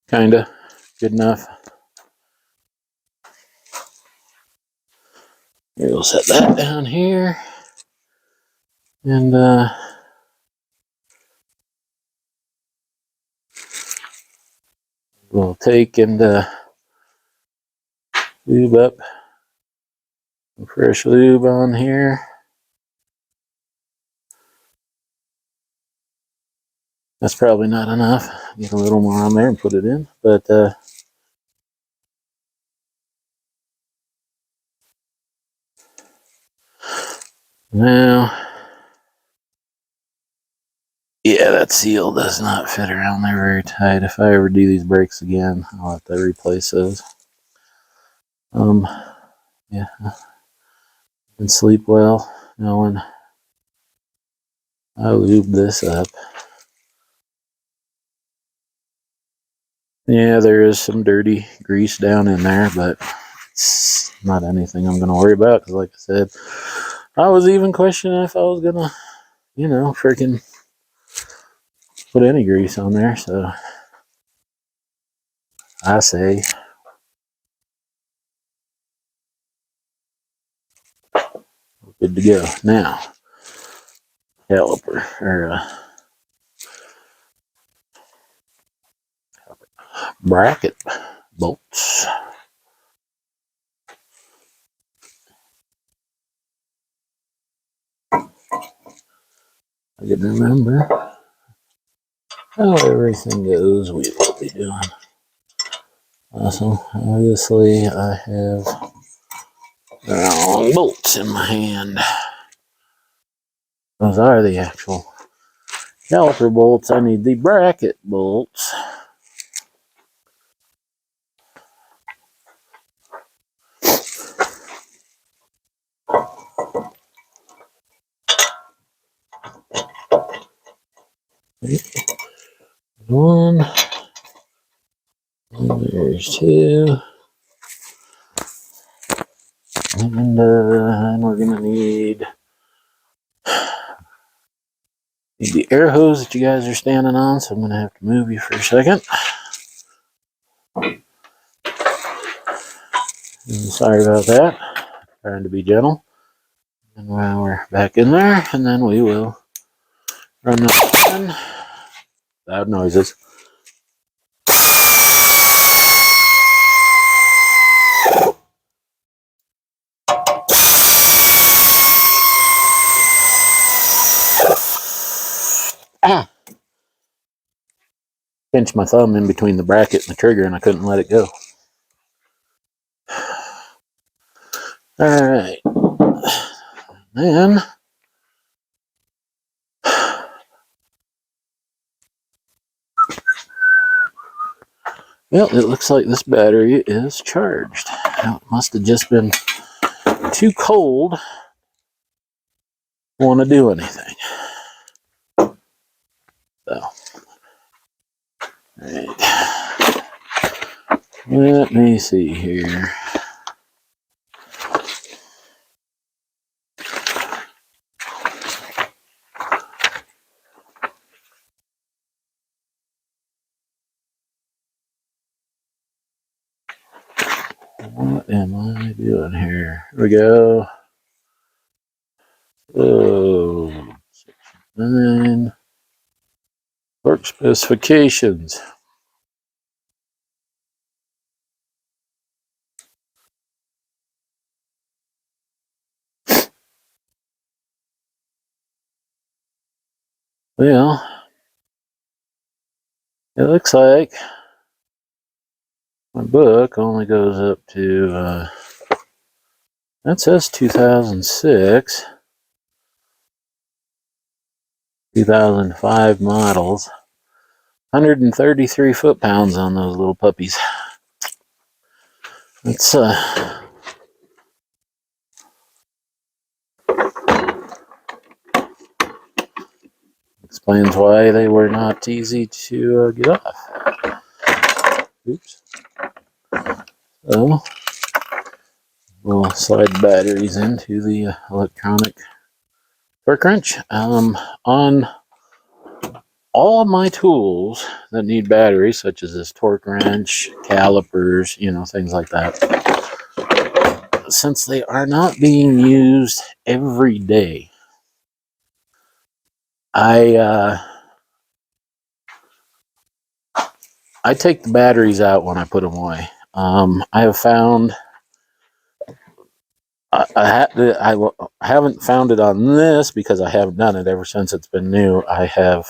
Kinda. Good enough. We'll set that down here. And we'll take and lube up some fresh lube on here. That's probably not enough. Get a little more on there and put it in. But Now, yeah, that seal does not fit around there very tight. If I ever do these brakes again, I'll have to replace those. Yeah, and sleep well knowing I lubed this up. Yeah, there is some dirty grease down in there, but it's not anything I'm going to worry about because, like I said, I was even questioning if I was going to, freaking put any grease on there. So I say, good to go. Now, caliper or bracket bolts. I can remember how everything goes. We will be doing. Awesome. Obviously, I have the wrong bolts in my hand. Those are the actual caliper bolts. I need the bracket bolts. One. And there's two. And we're going to need the air hose that you guys are standing on, so I'm going to have to move you for a second. And sorry about that. Trying to be gentle. And while we're back in there, and then we will run that again. Loud noises. Ah! Pinched my thumb in between the bracket and the trigger, and I couldn't let it go. Alright. Then, well, it looks like this battery is charged. Now, it must have just been too cold to want to do anything. So, alright. Let me see here. What am I doing here? Here we go. Oh, 9. Torque specifications. Well, it looks like my book only goes up to, that says 2006, 2005 models. 133 foot-pounds on those little puppies. That's, explains why they were not easy to get off. Oops. So, we'll slide batteries into the electronic torque wrench. On all of my tools that need batteries, such as this torque wrench, calipers, things like that, since they are not being used every day, I take the batteries out when I put them away. I have found I haven't found it on this because I haven't done it ever since it's been new. I have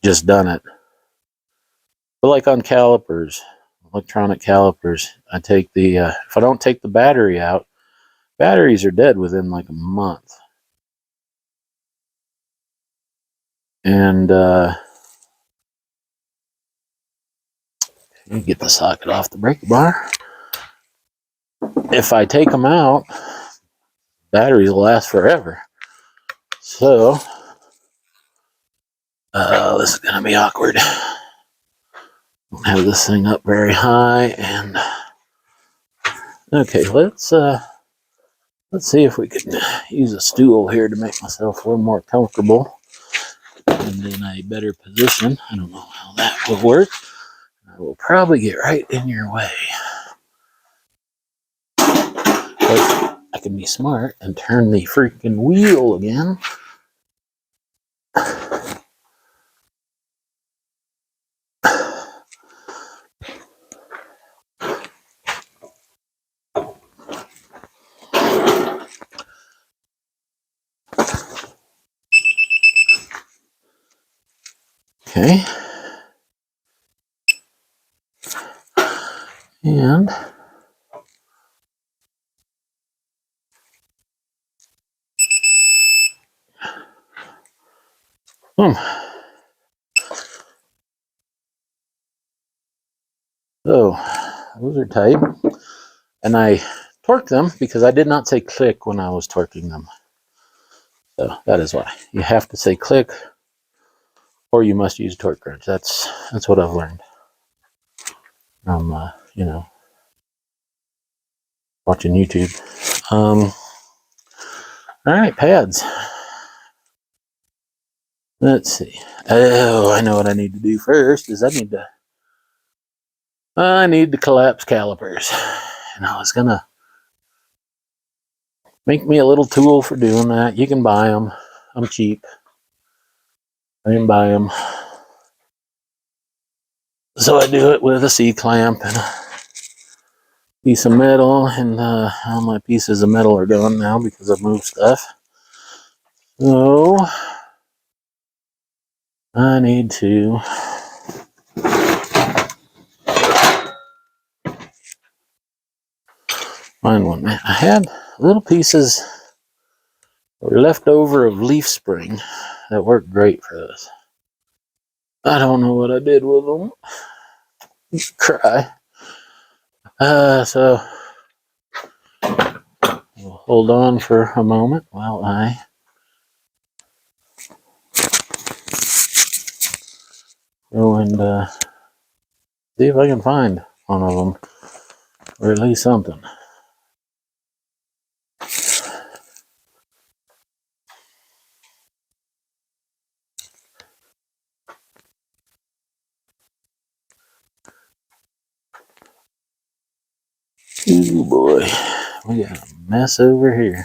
just done it. But like on calipers, electronic calipers, I take the, if I don't take the battery out, batteries are dead within like a month. And you get the socket off the brake bar. If I take them out, batteries will last forever. So, this is going to be awkward. Don't have this thing up very high, and okay, let's see if we can use a stool here to make myself a little more comfortable and in a better position. I don't know how that will work. I will probably get right in your way. But I can be smart and turn the freaking wheel again. Okay. And boom. So those are tight. And I torqued them because I did not say click when I was torquing them. So that is why. You have to say click or you must use torque wrench. That's what I've learned from you know, watching YouTube. All right, pads. Let's see. Oh, I know what I need to do first is I need to collapse calipers. And I was gonna make me a little tool for doing that. You can buy them. I'm cheap. I can buy them. So I do it with a C-clamp and a piece of metal, and all my pieces of metal are gone now because I've moved stuff. So I need to find one. Man, I had little pieces that were left over of leaf spring that worked great for this. I don't know what I did with them. Cry. So we'll hold on for a moment while I go and see if I can find one of them, or at least something. Ooh boy, we got a mess over here.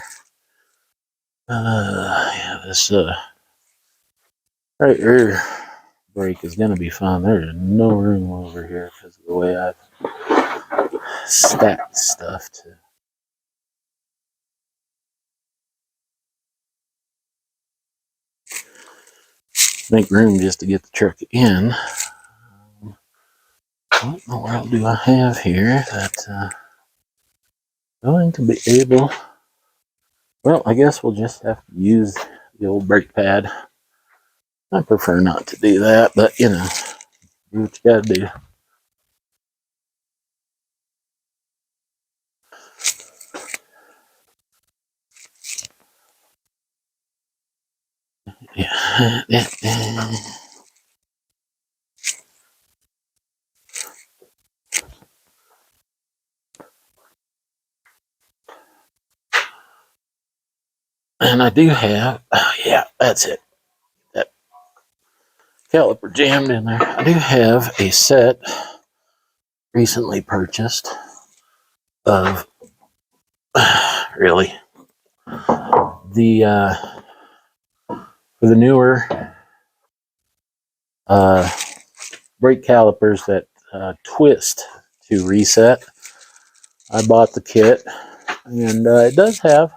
Yeah, this right rear brake is gonna be fun. There's no room over here because of the way I've stacked stuff to make room just to get the truck in. What in the world do I have here that going to be able? Well, I guess we'll just have to use the old brake pad. I prefer not to do that, but you know, do what you gotta do. Yeah. And I do have, oh yeah, that's it. That caliper jammed in there. I do have a set recently purchased of really the for the newer brake calipers that twist to reset. I bought the kit, and it does have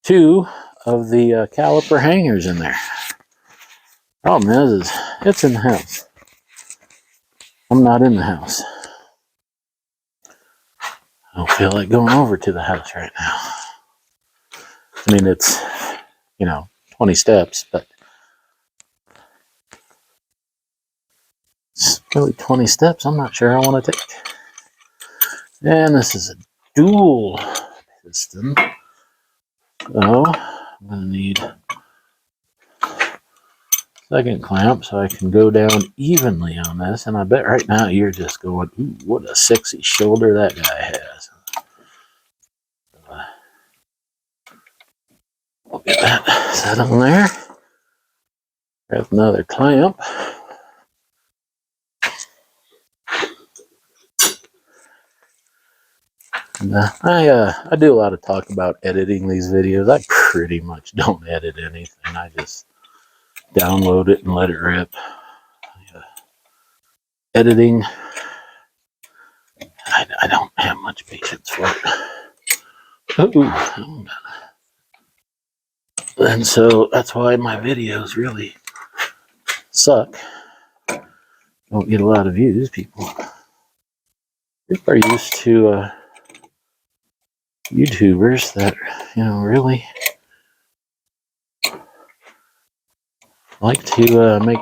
two of the caliper hangers in there. Problem is it's in the house. I'm not in the house. I don't feel like going over to the house right now. I mean, it's, 20 steps, but it's really 20 steps I'm not sure I want to take. And this is a dual piston. So I'm going to need second clamp so I can go down evenly on this. And I bet right now you're just going, ooh, what a sexy shoulder that guy has. I'll get that set on there. Grab another clamp. And, I do a lot of talk about editing these videos. I pretty much don't edit anything. I just download it and let it rip. Editing, I don't have much patience for it. Ooh. And so that's why my videos really suck. Don't get a lot of views. People are used to YouTubers that, really like to make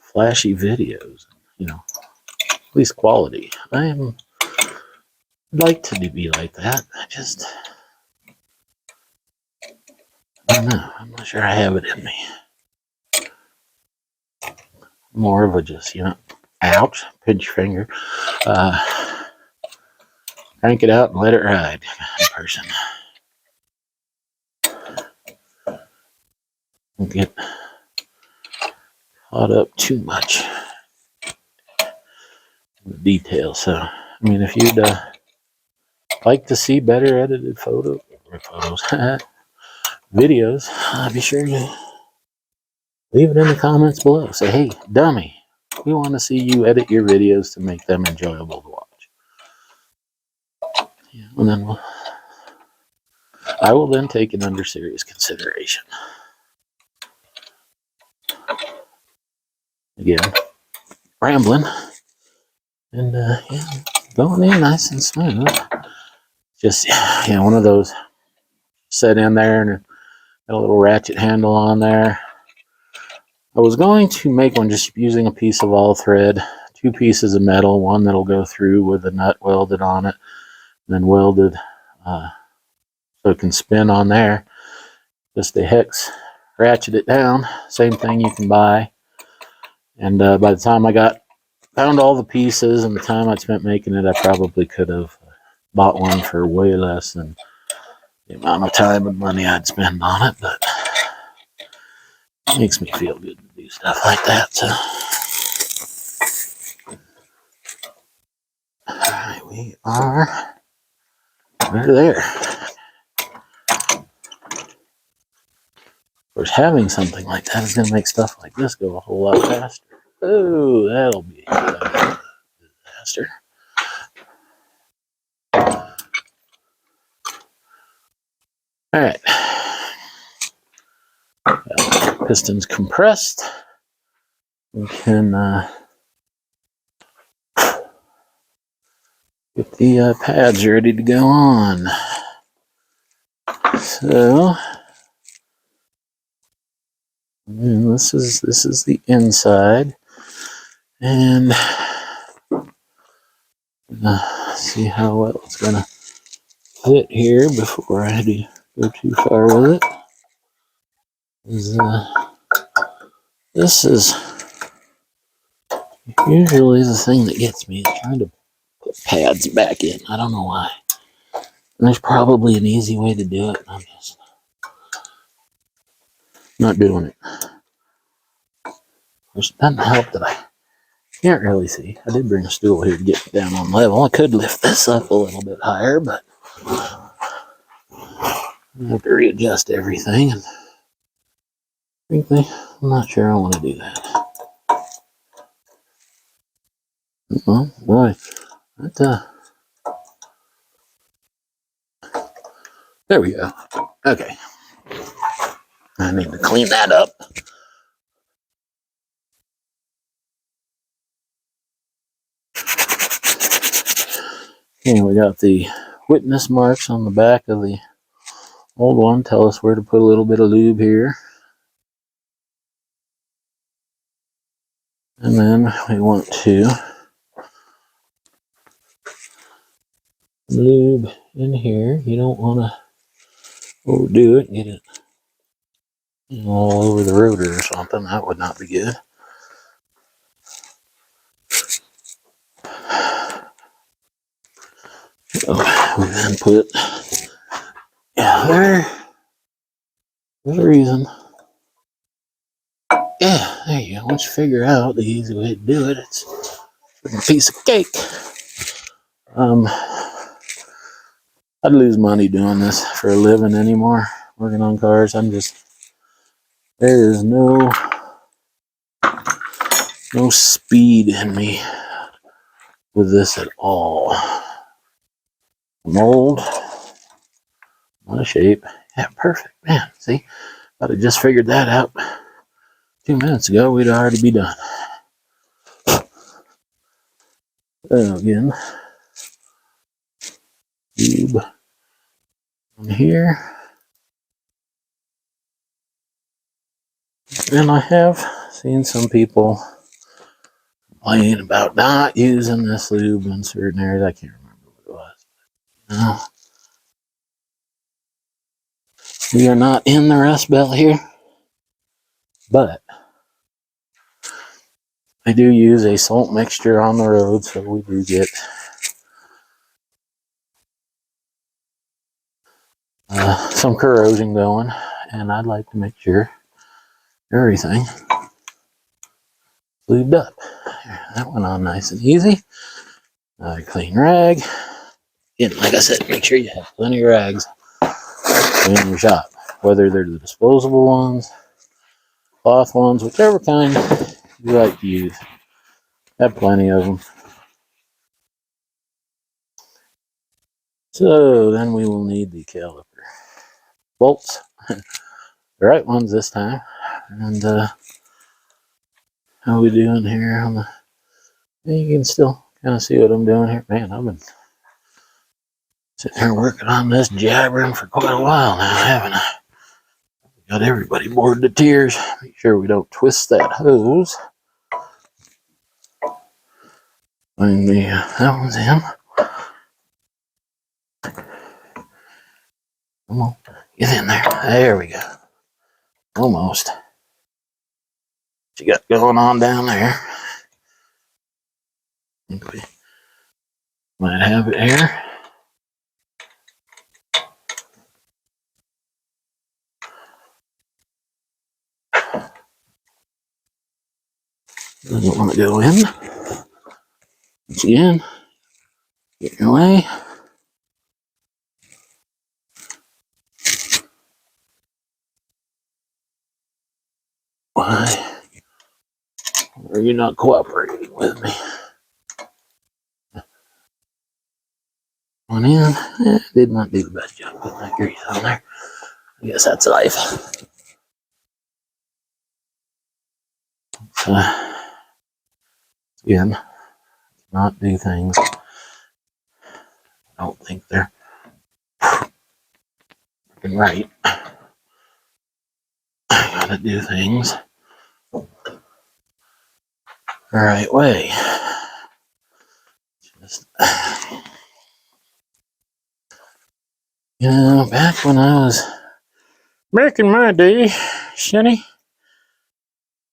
flashy videos, at least quality. I'd like to be like that. I don't know. I'm not sure I have it in me. More of a just, ouch, pinch your finger, crank it out and let it ride kind of person. Don't get caught up too much in the details. So, I mean, if you'd like to see better edited photos, videos, be sure to leave it in the comments below. Say, hey, dummy, we want to see you edit your videos to make them enjoyable to watch. Yeah, and then I will then take it under serious consideration. Again, rambling and going in nice and smooth. Just one of those set in there and got a little ratchet handle on there. I was going to make one just using a piece of all thread, 2 pieces of metal, one that'll go through with a nut welded on it, and then welded so it can spin on there. Just a hex, ratchet it down, same thing you can buy. And by the time I found all the pieces and the time I'd spent making it, I probably could have bought one for way less than the amount of time and money I'd spend on it, but it makes me feel good to do stuff like that. So, alright, we are there. Of course, having something like that is going to make stuff like this go a whole lot faster. Oh, that'll be faster. All right. Pistons compressed. We can get the pads ready to go on. So, this is the inside, and see how well it's gonna fit here before I go too far with it. This is usually the thing that gets me, is trying to put pads back in. I don't know why. And there's probably an easy way to do it. I'm just not doing it. Of course, it doesn't help that I can't really see. I did bring a stool here to get it down on level. I could lift this up a little bit higher, but I have to readjust everything. And frankly, I'm not sure I want to do that. Well, boy, there we go. Okay. I need to clean that up. And we got the witness marks on the back of the old one. Tell us where to put a little bit of lube here. And then we want to lube in here. You don't want to overdo it and get it all over the rotor or something. That would not be good. So we then put, there's a reason. Yeah, there you go. Once you figure out the easy way to do it, it's a piece of cake. I'd lose money doing this for a living anymore, working on cars. There is no speed in me with this at all. I'm old, out of shape. Yeah, perfect, man. See, if I'd have just figured that out 2 minutes ago, we'd already be done. So again, lube on here. And I have seen some people complain about not using this lube in certain areas. I can't remember what it was. No. We are not in the Rust Belt here, but I do use a salt mixture on the road, so we do get some corrosion going, and I'd like to make sure everything lubed up. That went on nice and easy. A clean rag. And like I said, make sure you have plenty of rags in your shop, whether they're the disposable ones, cloth ones, whichever kind you like to use. Have plenty of them. So then we will need the caliper bolts, the right ones this time. And how we doing here on the? You can still kind of see what I'm doing here. Man, I've been sitting here working on this jabbering for quite a while now, haven't I? Got everybody bored to tears. Make sure we don't twist that hose. Find the that one's in. Come on, get in there. There we go. Almost. What you got going on down there? I think we might have it here. Doesn't want to go in. Once again, get your way. Why are you not cooperating with me? One in. Did not do the best job putting that grease on there. I guess that's life. So, again, not do things. I don't think they're right. I gotta do things the right way. Just, back when I was back in my day, Shenny,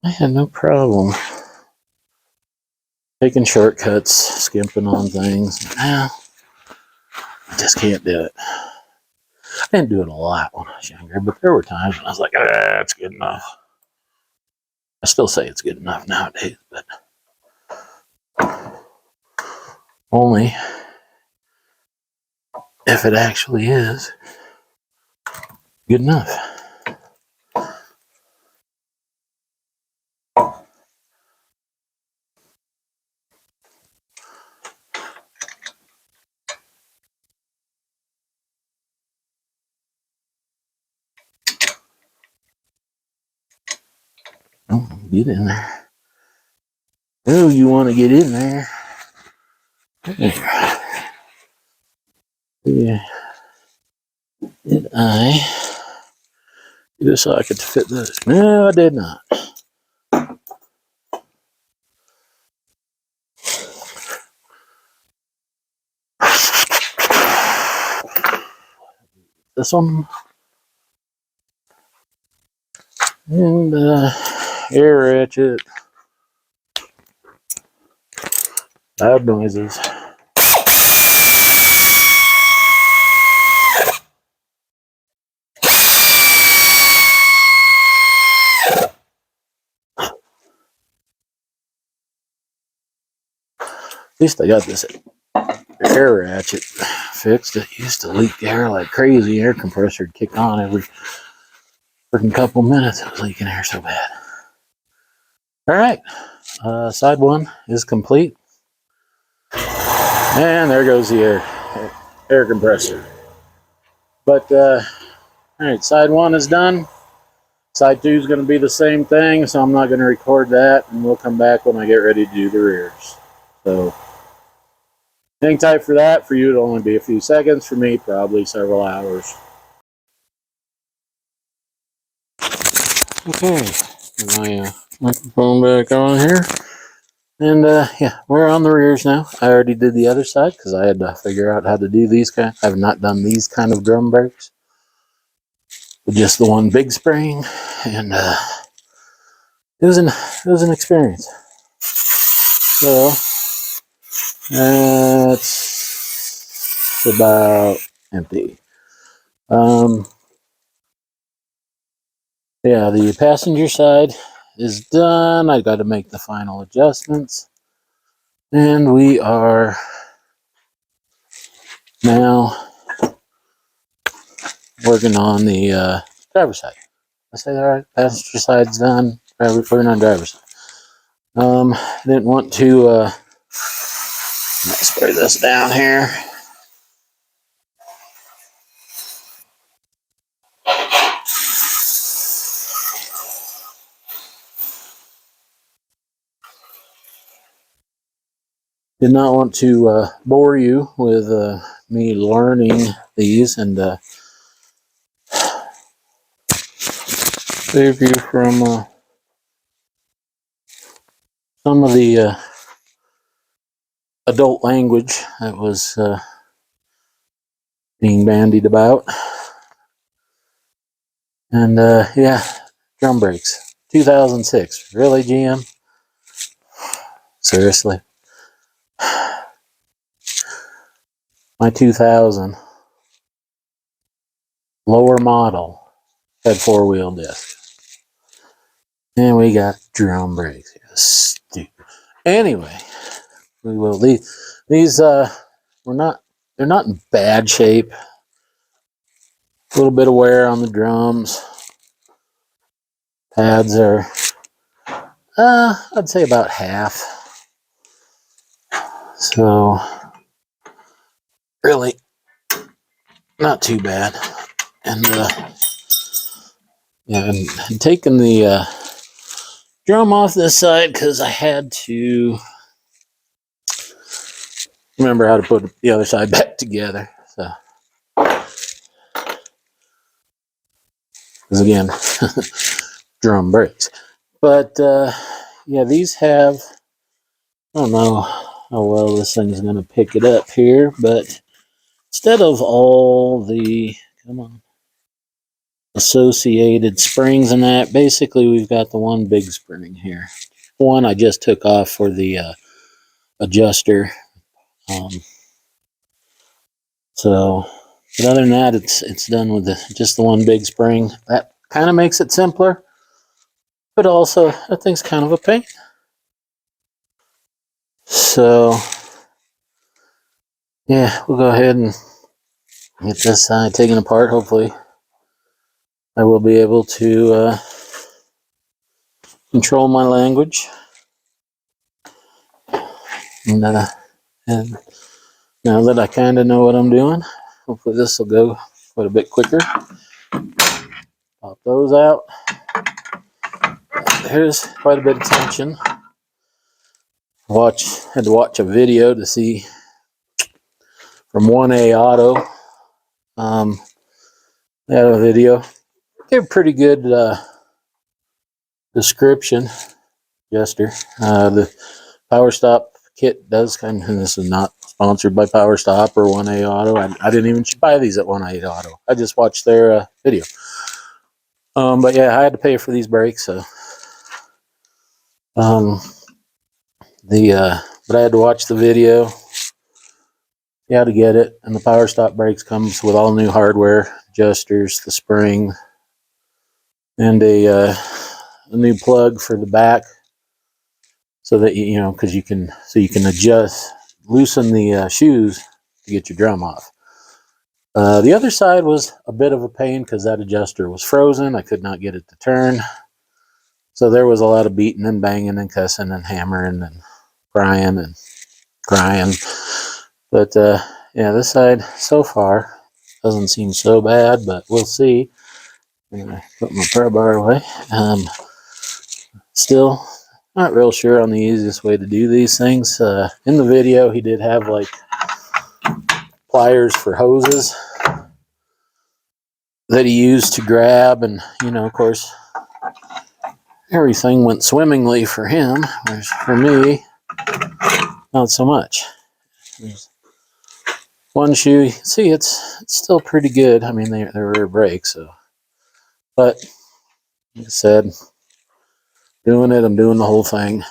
I had no problem taking shortcuts, skimping on things. Now, I just can't do it. I didn't do it a lot when I was younger, but there were times when I was like, that's good enough. I still say it's good enough nowadays, but only if it actually is good enough. Oh, get in there. Oh, you want to get in there. There. Yeah. Did I get a socket to fit this? No, I did not. This one. And air ratchet. Loud noises. At least I got this air ratchet fixed. It used to leak air like crazy. Air compressor would kick on every freaking couple minutes. It was leaking air so bad. All right, side one is complete. And there goes the air compressor. But, all right, side one is done. Side two is going to be the same thing, so I'm not going to record that, and we'll come back when I get ready to do the rears. So, hang tight for that. For you, it'll only be a few seconds. For me, probably several hours. Okay, get my microphone back on here. And yeah, we're on the rears now. I already did the other side because I had to figure out how to do these kind. I have not done these kind of drum brakes with just the one big spring, and it was an experience. So that's about empty. Yeah, the passenger side is done. I got to make the final adjustments, and we are now working on the driver's side. I say that right? Passenger side's done. We're on driver's side. I didn't want to spray this down here. Did not want to bore you with me learning these and save you from some of the adult language that was being bandied about. And yeah, drum brakes. 2006. Really, GM? Seriously? My 2000 lower model had four-wheel disc. And we got drum brakes. Stupid. Anyway, we will these they're not in bad shape. A little bit of wear on the drums. Pads are I'd say about half. So really not too bad. And yeah, I'm taking the drum off this side because I had to remember how to put the other side back together. So, because again, drum brakes. But yeah, these have, I don't know how well this thing's going to pick it up here, but instead of all the, come on, associated springs and that, basically we've got the one big spring here. One I just took off for the adjuster. So, but other than that, it's done with just the one big spring. That kind of makes it simpler, but also that thing's kind of a pain. So, yeah, we'll go ahead and get this side taken apart. Hopefully, I will be able to control my language. And now that I kind of know what I'm doing, hopefully this will go quite a bit quicker. Pop those out. There's quite a bit of tension. Had to watch a video to see from 1A Auto They had a video. Gave a pretty good description, Jester. The Power Stop kit does kind of, and this is not sponsored by Power Stop or 1A Auto. I didn't even buy these at 1A Auto. I just watched their video. But yeah, I had to pay for these brakes, so but I had to watch the video. Yeah, to get it. And the Power Stop brakes comes with all new hardware, adjusters, the spring, and a new plug for the back, so that you know, because you can adjust, loosen the shoes to get your drum off. The other side was a bit of a pain because that adjuster was frozen. I could not get it to turn. So there was a lot of beating and banging and cussing and hammering and crying and crying. But yeah, this side so far doesn't seem so bad, but we'll see. I'm gonna put my pry bar away. Still not real sure on the easiest way to do these things. In the video, he did have like pliers for hoses that he used to grab, and you know, of course, everything went swimmingly for him, whereas for me, not so much. There's one shoe, you can see it's still pretty good. I mean, they're rear brakes, so. But like I said, doing it, I'm doing the whole thing.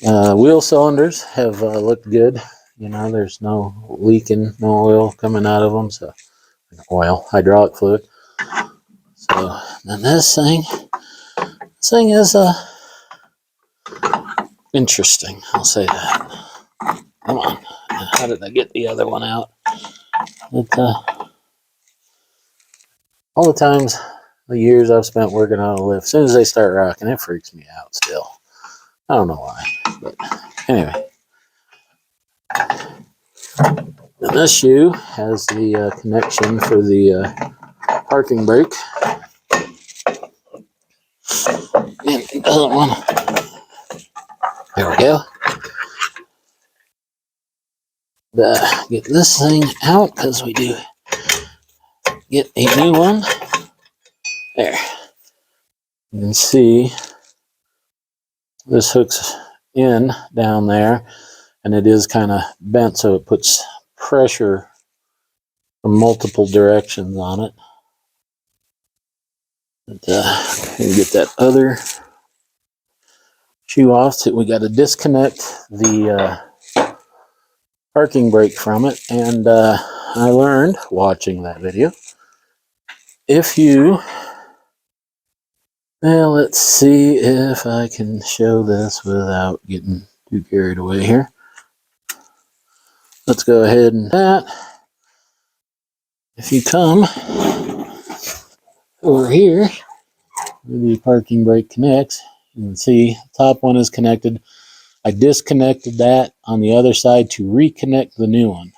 Wheel cylinders have looked good. You know, there's no leaking, no oil coming out of them. So, hydraulic fluid. So, then this thing is interesting. I'll say that. Come on, how did I get the other one out? All the times, the years I've spent working on a lift, as soon as they start rocking, it freaks me out still. I don't know why, but anyway. And this shoe has the connection for the parking brake. And it doesn't want to. There we go. Get this thing out because we do get a new one. There. You can see this hooks in down there, and it is kind of bent, so it puts pressure from multiple directions on it. And, get that other shoe off. So we got to disconnect the parking brake from it, and I learned watching that video, if you, well, let's see if I can show this without getting too carried away here. Let's go ahead and that. If you come over here where the parking brake connects, you can see the top one is connected. I disconnected that on the other side to reconnect the new one.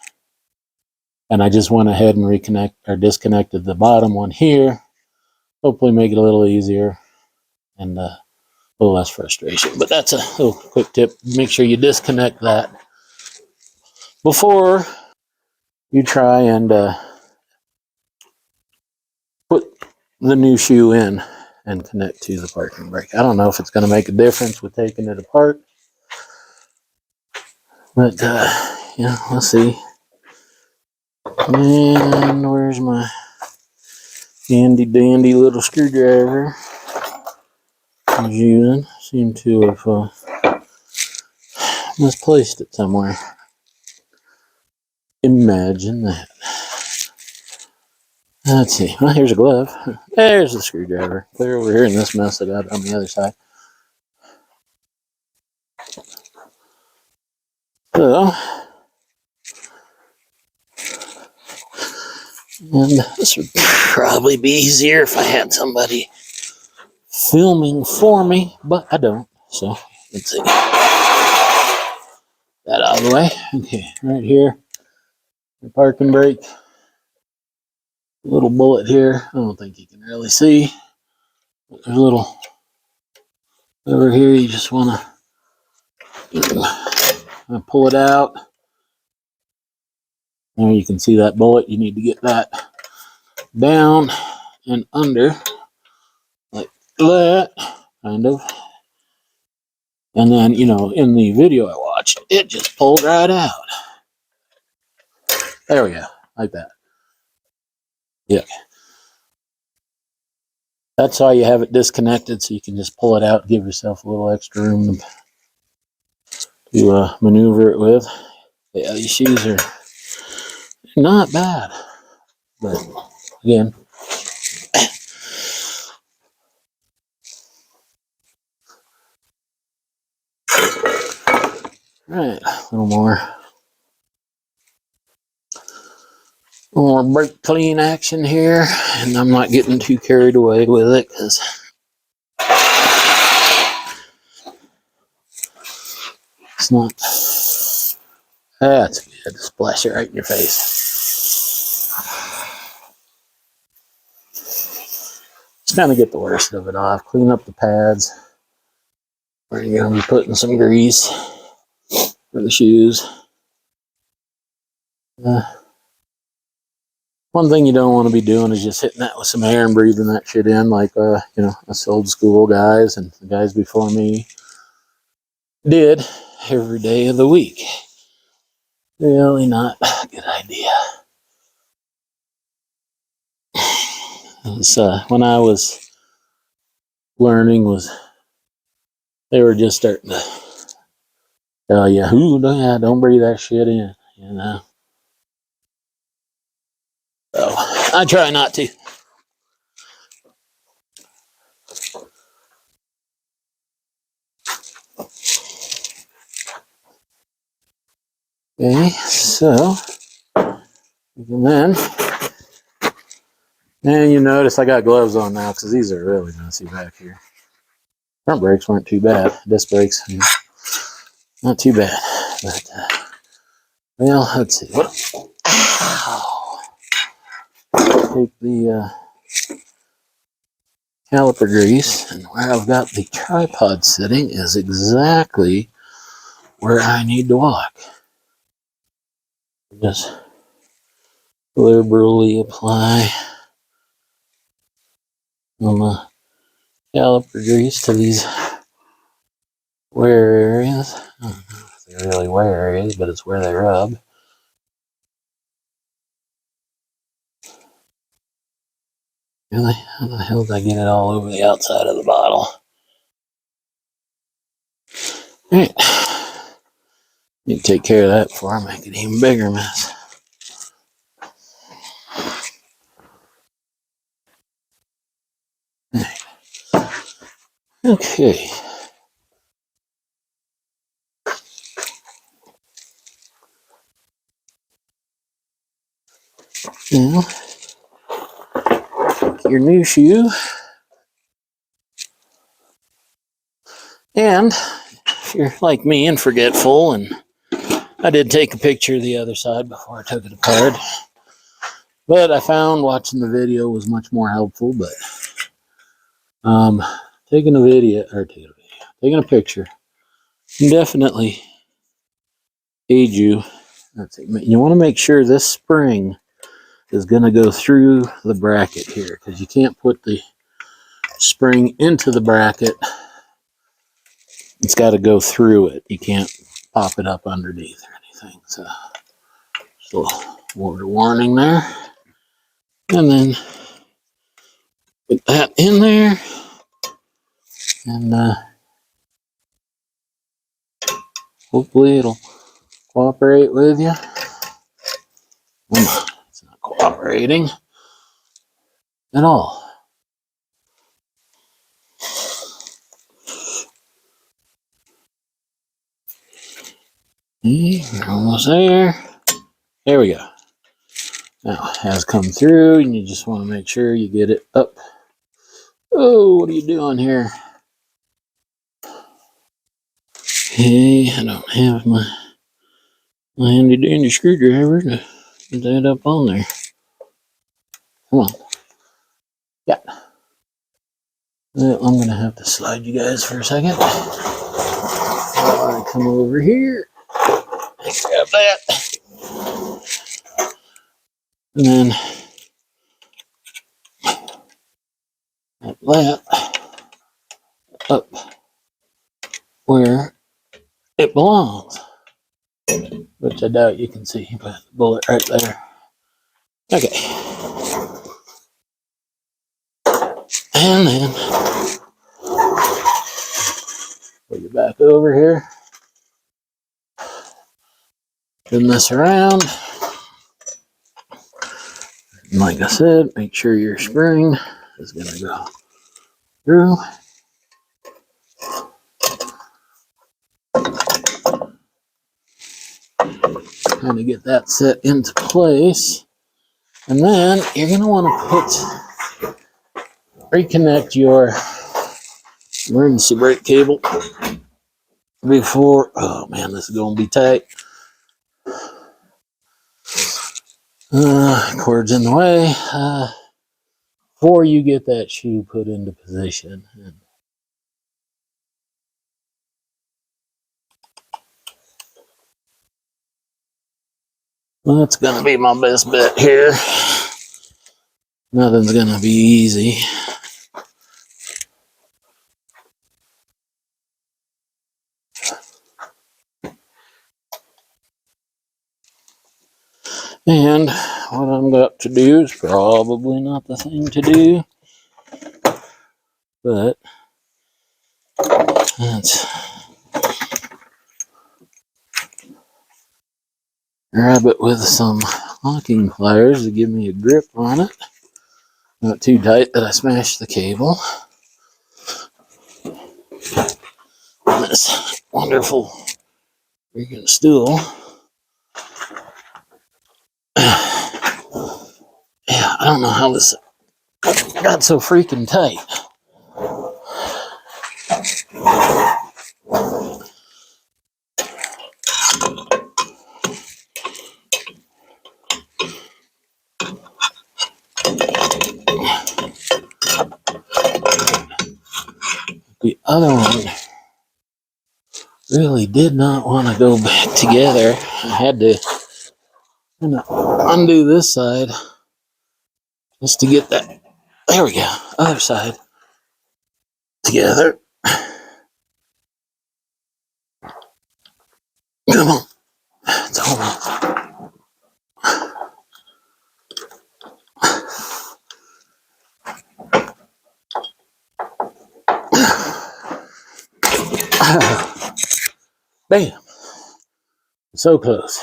And I just went ahead and disconnected the bottom one here. Hopefully make it a little easier and a little less frustration. But that's a little quick tip. Make sure you disconnect that before you try and put the new shoe in and connect to the parking brake. I don't know if it's going to make a difference with taking it apart. But, yeah, let's see. And where's my handy dandy little screwdriver I was using? Seem to have misplaced it somewhere. Imagine that. Let's see. Well, here's a glove. There's the screwdriver. Clear over here in this mess I got on the other side. So, and this would probably be easier if I had somebody filming for me, but I don't. So, let's see. That out of the way. Okay, right here. The parking brake. Little bullet here. I don't think you can really see. But there's a little over here. You just want to pull it out. There you can see that bullet. You need to get that down and under like that, kind of. And then, you know, in the video I watched, it just pulled right out. There we go, like that. Yeah. That's why you have it disconnected, so you can just pull it out and give yourself a little extra room to maneuver it with. Yeah, these shoes are not bad. But again, right, a little more brake clean action here, and I'm not getting too carried away with it because it's not. That's good. Splash it right in your face. Just kind of get the worst of it off. Clean up the pads where you're going to be putting some grease for the shoes. One thing you don't want to be doing is just hitting that with some air and breathing that shit in like, you know, us old school guys and the guys before me did every day of the week. Really not a good idea. Was, when I was learning, they were just starting to tell you, don't breathe that shit in, you know. So I try not to. Okay, so and you notice I got gloves on now because these are really messy back here. Front brakes weren't too bad. Disc brakes, you know, not too bad. But well, let's see. Ow! Take the caliper grease, and where I've got the tripod sitting is exactly where I need to walk. Just liberally apply the caliper grease to these wear areas. I don't know if they're really wear areas, but it's where they rub. Really? How the hell did I get it all over the outside of the bottle? Alright. Need to take care of that before I make an even bigger mess. Okay. Now, your new shoe. And if you're like me and forgetful, and I did take a picture of the other side before I took it apart, but I found watching the video was much more helpful. But taking a picture can definitely aid you. You want to make sure this spring is going to go through the bracket here, because you can't put the spring into the bracket. It's got to go through it. You can't pop it up underneath or anything. So, just a little word of warning there. And then put that in there. And hopefully it'll cooperate with you. It's not cooperating at all. Okay, we're almost there. There we go. Now it has come through, and you just want to make sure you get it up. Oh, what are you doing here? Okay, I don't have my handy dandy screwdriver to get that up on there. Come on. Yeah. Well, I'm going to have to slide you guys for a second. I come over here and grab that. And then that up where it belongs, which I doubt you can see, but the bullet right there. Okay. And then put it back over here. Turn this around. And like I said, make sure your spring is going to go through. Kind of get that set into place. And then you're going to want to reconnect your emergency brake cable before, oh man, this is going to be tight. Cord's in the way. Before you get that shoe put into position. Well, that's going to be my best bet here. Nothing's going to be easy. And what I'm about to do is probably not the thing to do, but let's grab it with some locking pliers to give me a grip on it. Not too tight that I smash the cable. And this wonderful freaking stool. Yeah, I don't know how this got so freaking tight. The other one really did not want to go back together. I had to kind of undo this side just to get that. There we go. Other side together. Come on. It's almost. Bam. So close.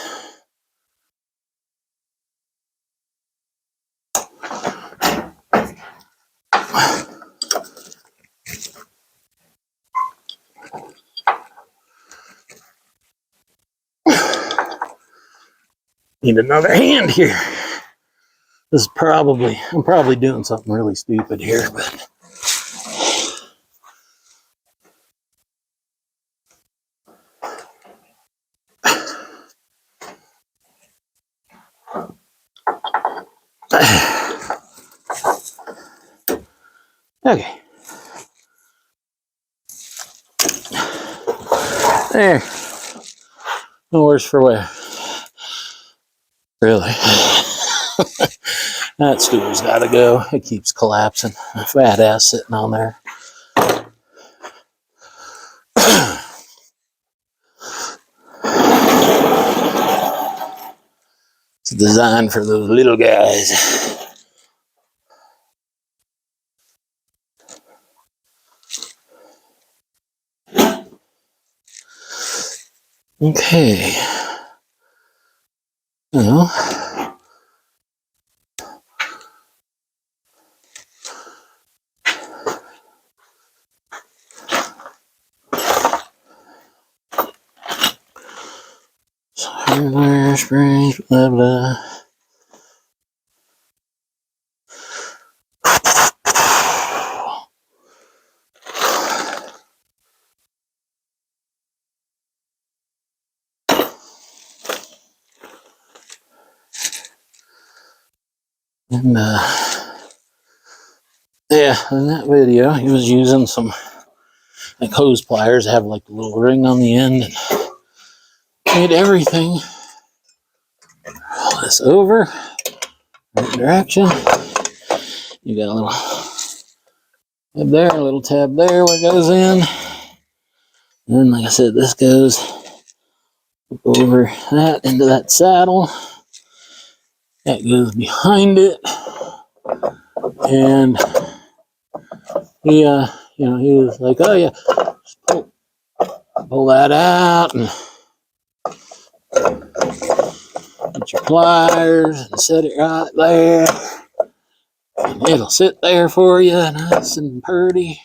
Need another hand here. This is I'm probably doing something really stupid here, but okay. There. No worse for wear. Really. That stool's got to go. It keeps collapsing. A fat ass sitting on there. It's designed for those little guys. Okay. Well, hardware, springs, blah blah. And yeah, in that video, he was using some like hose pliers that have like a little ring on the end, and made everything. Roll this over, direction. You got a little tab there, a little tab there where it goes in. And then, like I said, this goes over that into that saddle. That goes behind it. And he, he was like, oh yeah, just pull that out and get your pliers and set it right there. And it'll sit there for you, nice and pretty,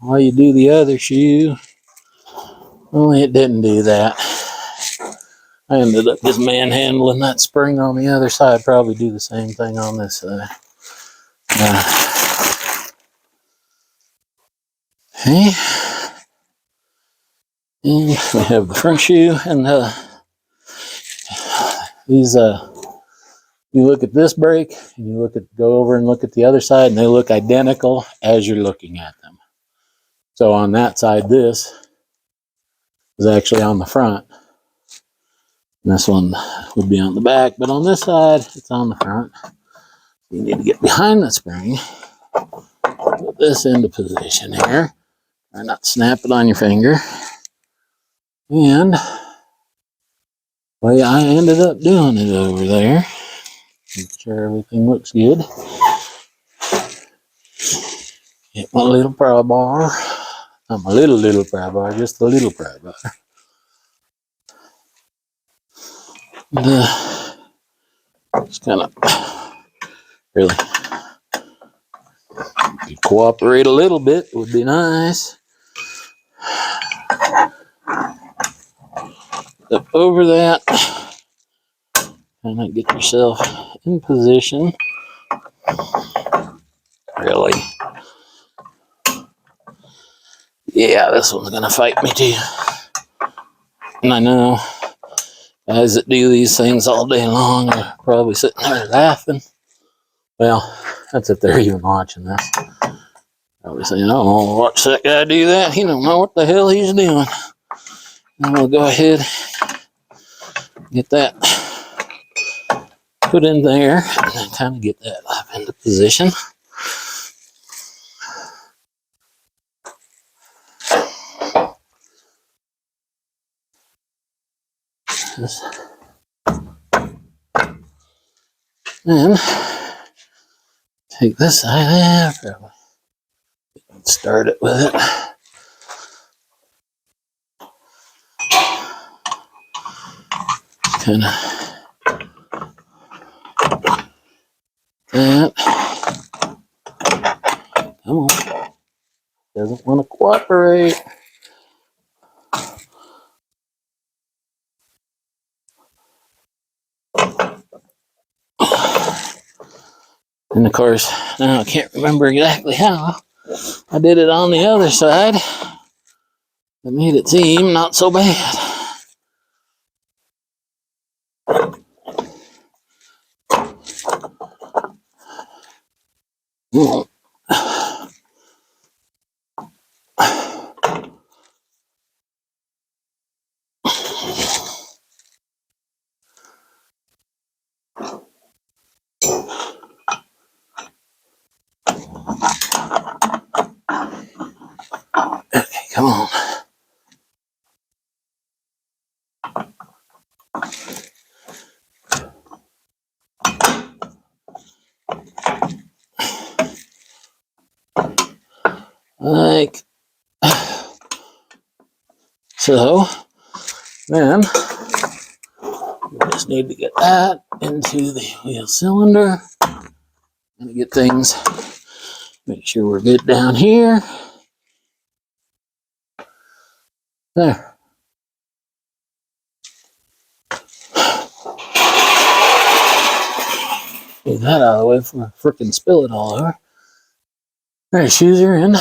while you do the other shoe. Only it didn't do that. I ended up just manhandling that spring on the other side. Probably do the same thing on this side. Okay. And we have the front shoe, and these you look at this brake and you go over and look at the other side, and they look identical as you're looking at them. So on that side, this is actually on the front, and this one would be on the back, but on this side it's on the front. You need to get behind the spring, put this into position here, try not to snap it on your finger. And the way I ended up doing it over there, make sure everything looks good. Get my little pry bar. Not my little pry bar, just the little pry bar. And, just kind of really cooperate a little bit would be nice. Up over that, kind of get yourself in position. Really. Yeah, this one's gonna fight me too. And I know guys that do these things all day long are probably sitting there laughing. Well, that's if they're even watching this. Probably saying, oh, watch that guy do that. He don't know what the hell he's doing. And we'll go ahead and get that put in there and then kind of get that up into position. Then take this side there, probably start it with it. Kind of that. Come on. Doesn't want to cooperate. And of course, now I can't remember exactly how I did it on the other side. It made it seem not so bad. Okay, come on. Like so. Then we just need to get that into the wheel cylinder and get things, make sure we're good down here. There. Get that out of the way before I frickin' spill it all over. Alright, shoes are in.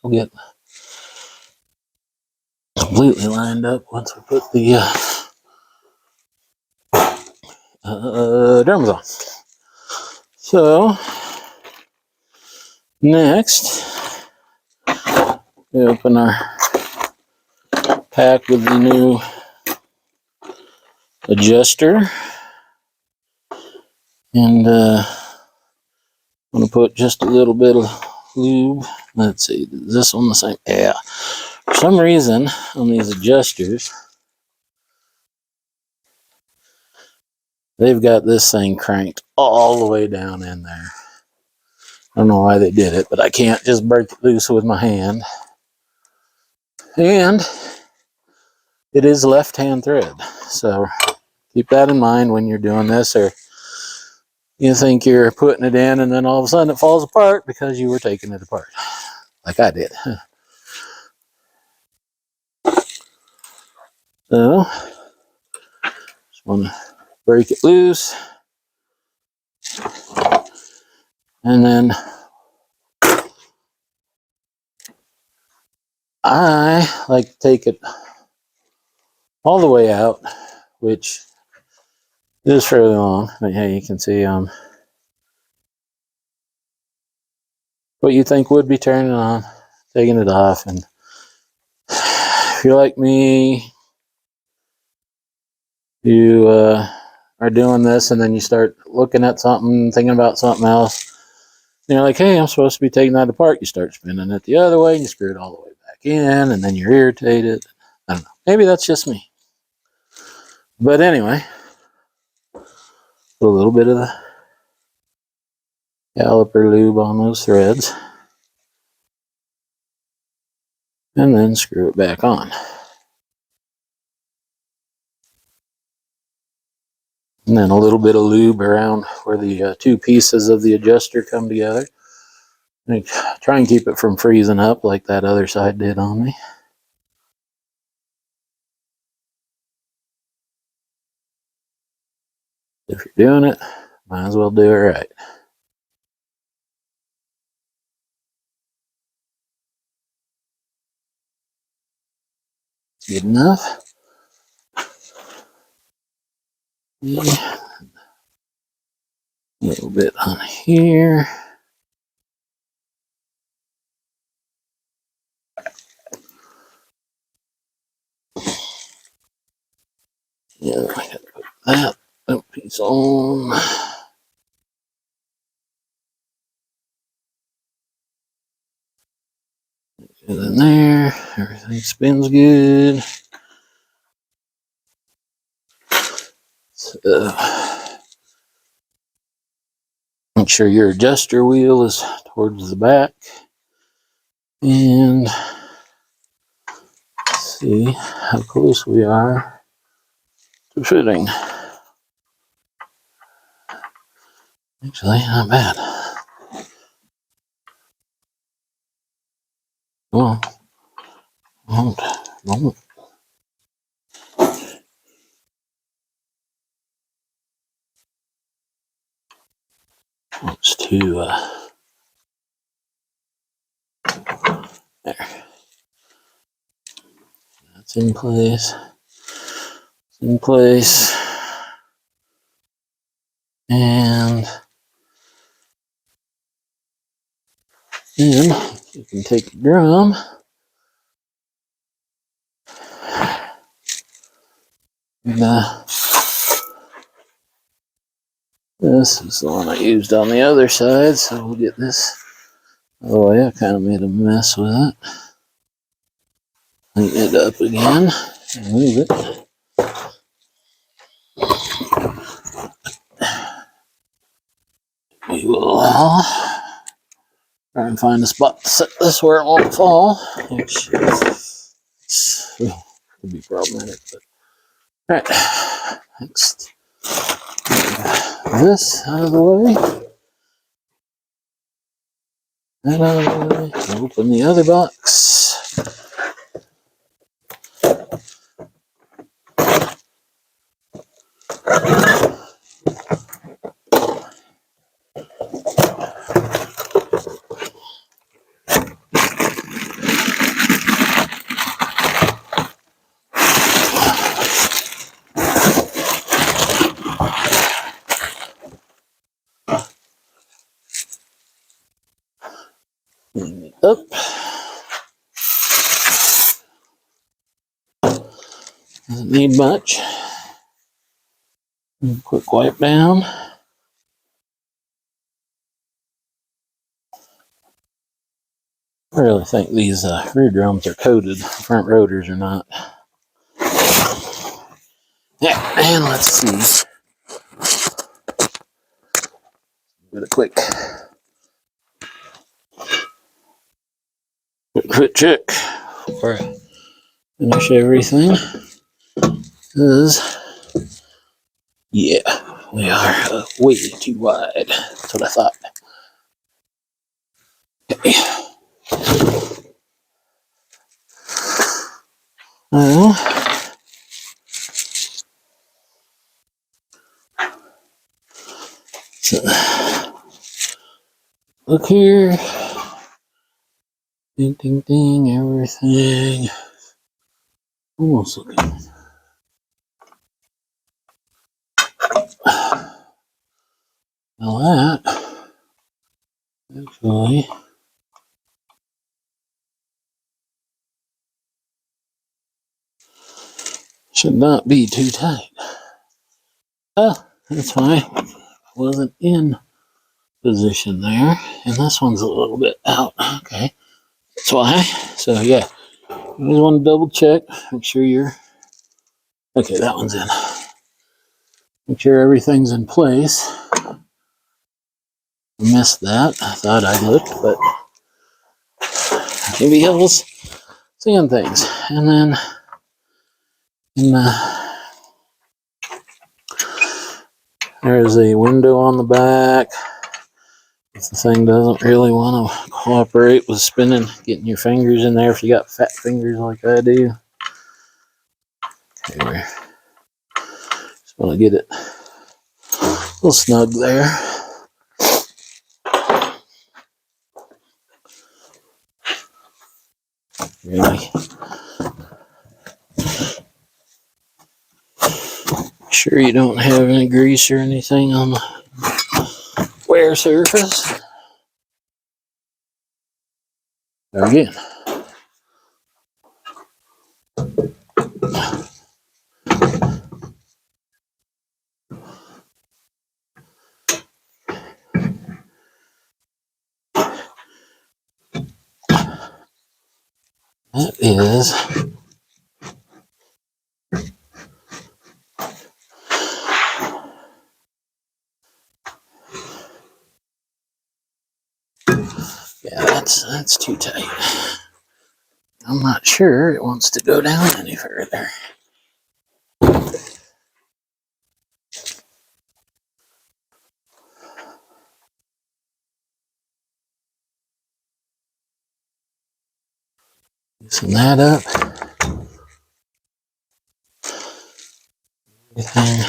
We'll get completely lined up once we put the drums on. So, next, we open our pack with the new adjuster. And I'm going to put just a little bit of lube. Let's see, is this one the same? Yeah. For some reason, on these adjusters, they've got this thing cranked all the way down in there. I don't know why they did it, but I can't just break it loose with my hand. And it is left-hand thread. So keep that in mind when you're doing this, or you think you're putting it in and then all of a sudden it falls apart because you were taking it apart, like I did. So just want to break it loose, and then I like to take it all the way out, which is fairly long. But yeah, you can see what you think would be turning on, taking it off. And if you're like me, you are doing this and then you start looking at something, thinking about something else. And you're like, hey, I'm supposed to be taking that apart. You start spinning it the other way and you screw it all the way back in, and then you're irritated. I don't know. Maybe that's just me. But anyway, put a little bit of the caliper lube on those threads, and then screw it back on. And then a little bit of lube around where the two pieces of the adjuster come together. And try and keep it from freezing up like that other side did on me. If you're doing it, might as well do it right. Good enough. Yeah. A little bit on here. Yeah, I gotta put that piece on. Get in there. Everything spins good. So, make sure your adjuster wheel is towards the back. And let's see how close we are to fitting. Actually, not bad. Come on. Don't. It's too, there. That's in place. It's in place. And then you can take the drum. And, this is the one I used on the other side, so we'll get this. Oh yeah, I kind of made a mess with it. Clean it up again. Move it. We will try and find a spot to set this where it won't fall, which could be problematic. But alright, next, this out of the way. That out of the way. Open the other box. Clean it up. Doesn't need much. Quick wipe down. I really think these rear drums are coated. Front rotors are not. Yeah, and let's see. Get a quick check before I finish everything. Is yeah, we are way too wide. That's what I thought. Okay. Well, so look here. Ding, ding, ding, everything. Almost looking. Now that actually should not be too tight. Oh, that's fine. Wasn't in position there, and this one's a little bit out. Okay, that's why. So yeah, you just want to double check, make sure you're okay. That one's in. Make sure everything's in place. Missed that. I thought I'd looked, but maybe I was seeing things. And then in there's a window on the back. If the thing doesn't really want to cooperate with spinning, getting your fingers in there if you got fat fingers like I do. Okay, just want to get it a little snug there. Really. Sure you don't have any grease or anything on the wear surface. Again. That is yeah, that's too tight. I'm not sure it wants to go down any further. Loosen that up. Everything.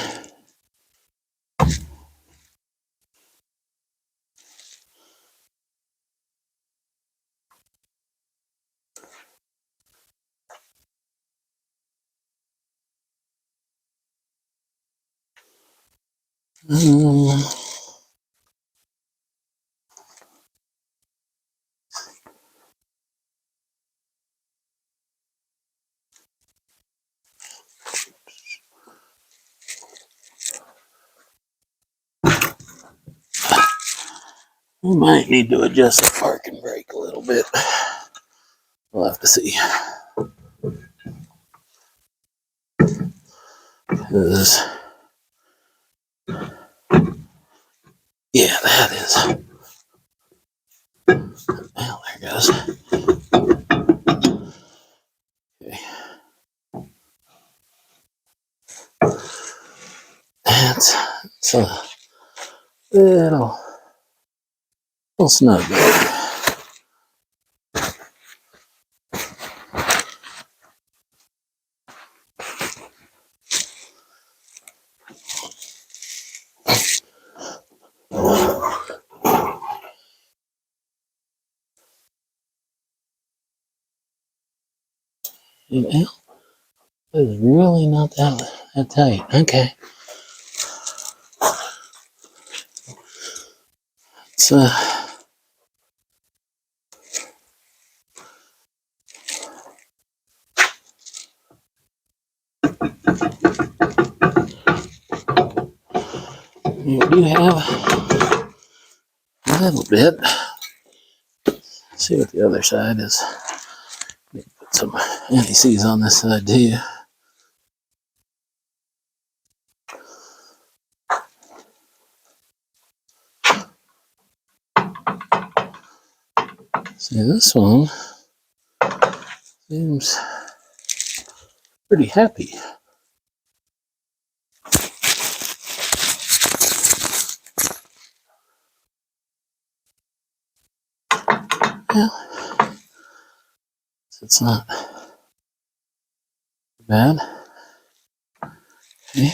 We might need to adjust the parking brake a little bit. We'll have to see. Because, yeah, that is. Well, there goes. Okay. It's a little snug there. It's really not that tight. Okay. It's you do have a little bit. see what the other side is. Put some anti-seize on this side too. See, this one seems pretty happy. Well, it's not bad. Okay.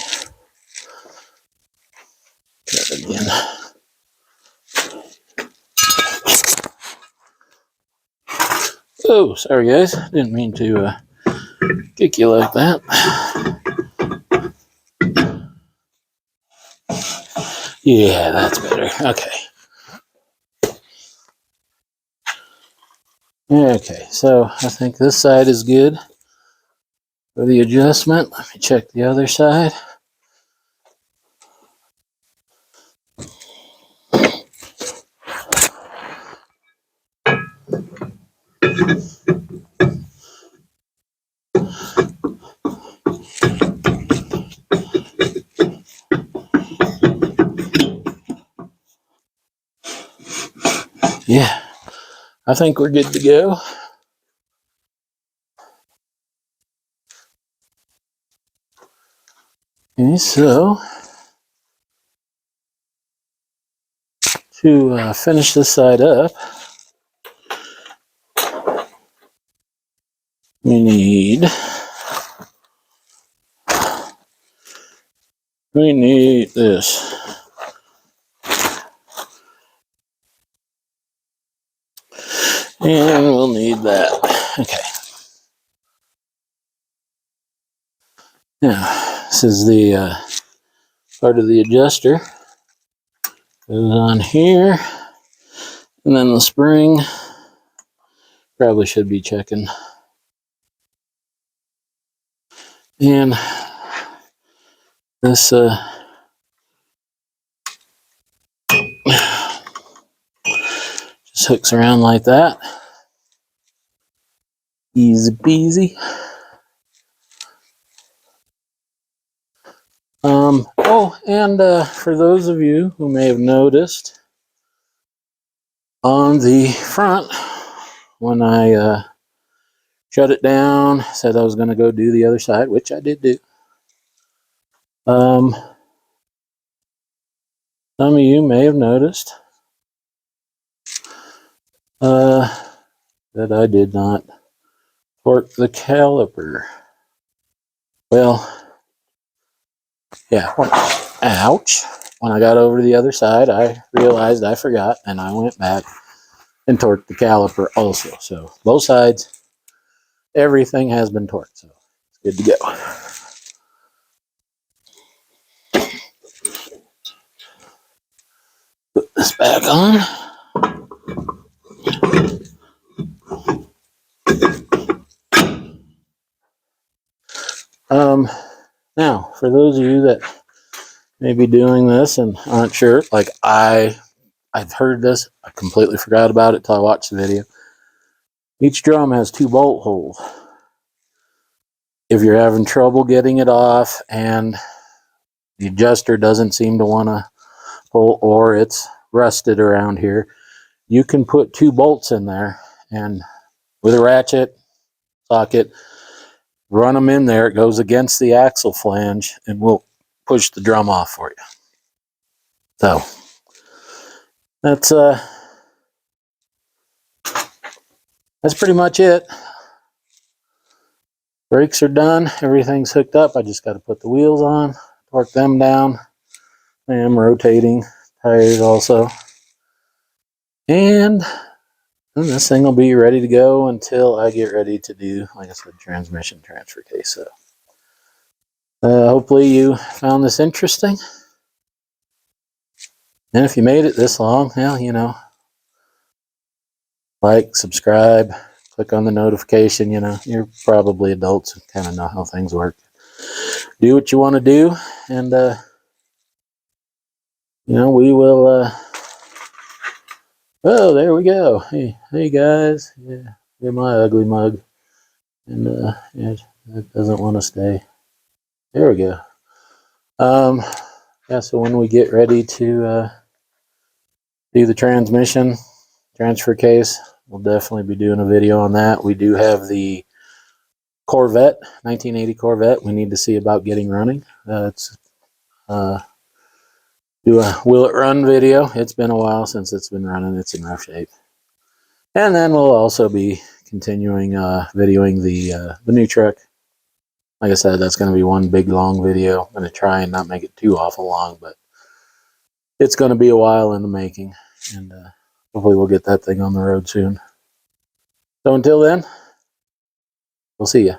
Try it again. Oh, sorry guys. Didn't mean to kick you like that. Yeah, that's better. Okay. Okay, so I think this side is good for the adjustment. Let me check the other side. Yeah, I think we're good to go. Okay, so to finish this side up, we need this. And we'll need that. Okay. Now, this is the part of the adjuster. Goes on here. And then the spring. Probably should be checking. And this just hooks around like that. Easy peasy. Oh, and for those of you who may have noticed, on the front, when I shut it down, said I was going to go do the other side, which I did do. Some of you may have noticed that I did not torque the caliper. Well, yeah, ouch. When I got over to the other side, I realized I forgot, and I went back and torqued the caliper also. So both sides, everything has been torqued, so it's good to go. Put this back on. Now, for those of you that may be doing this and aren't sure, like I've heard this, I completely forgot about it till I watched the video. Each drum has 2 bolt holes. If you're having trouble getting it off and the adjuster doesn't seem to want to pull, or it's rusted around here, you can put 2 bolts in there and with a ratchet socket, run them in there. It goes against the axle flange and we'll push the drum off for you. So that's pretty much it. Brakes are done. Everything's hooked up. I just got to put the wheels on, torque them down. I am rotating tires also. And this thing will be ready to go until I get ready to do, like I said, transmission transfer case. So hopefully you found this interesting. And if you made it this long, well, you know, like, subscribe, click on the notification. You know, you're probably adults and kind of know how things work. Do what you want to do, and you know, we will Oh, there we go. Hey guys. Yeah, here's my ugly mug. And yeah, it doesn't want to stay. There we go. Yeah, so when we get ready to do the transfer case, we'll definitely be doing a video on that. We do have the Corvette, 1980 Corvette, we need to see about getting running. It's do a will it run video. It's been a while since it's been running. It's in rough shape. And then we'll also be continuing videoing the new truck. Like I said, that's going to be one big long video. I'm going to try and not make it too awful long, but it's going to be a while in the making. And hopefully we'll get that thing on the road soon. So until then, we'll see you.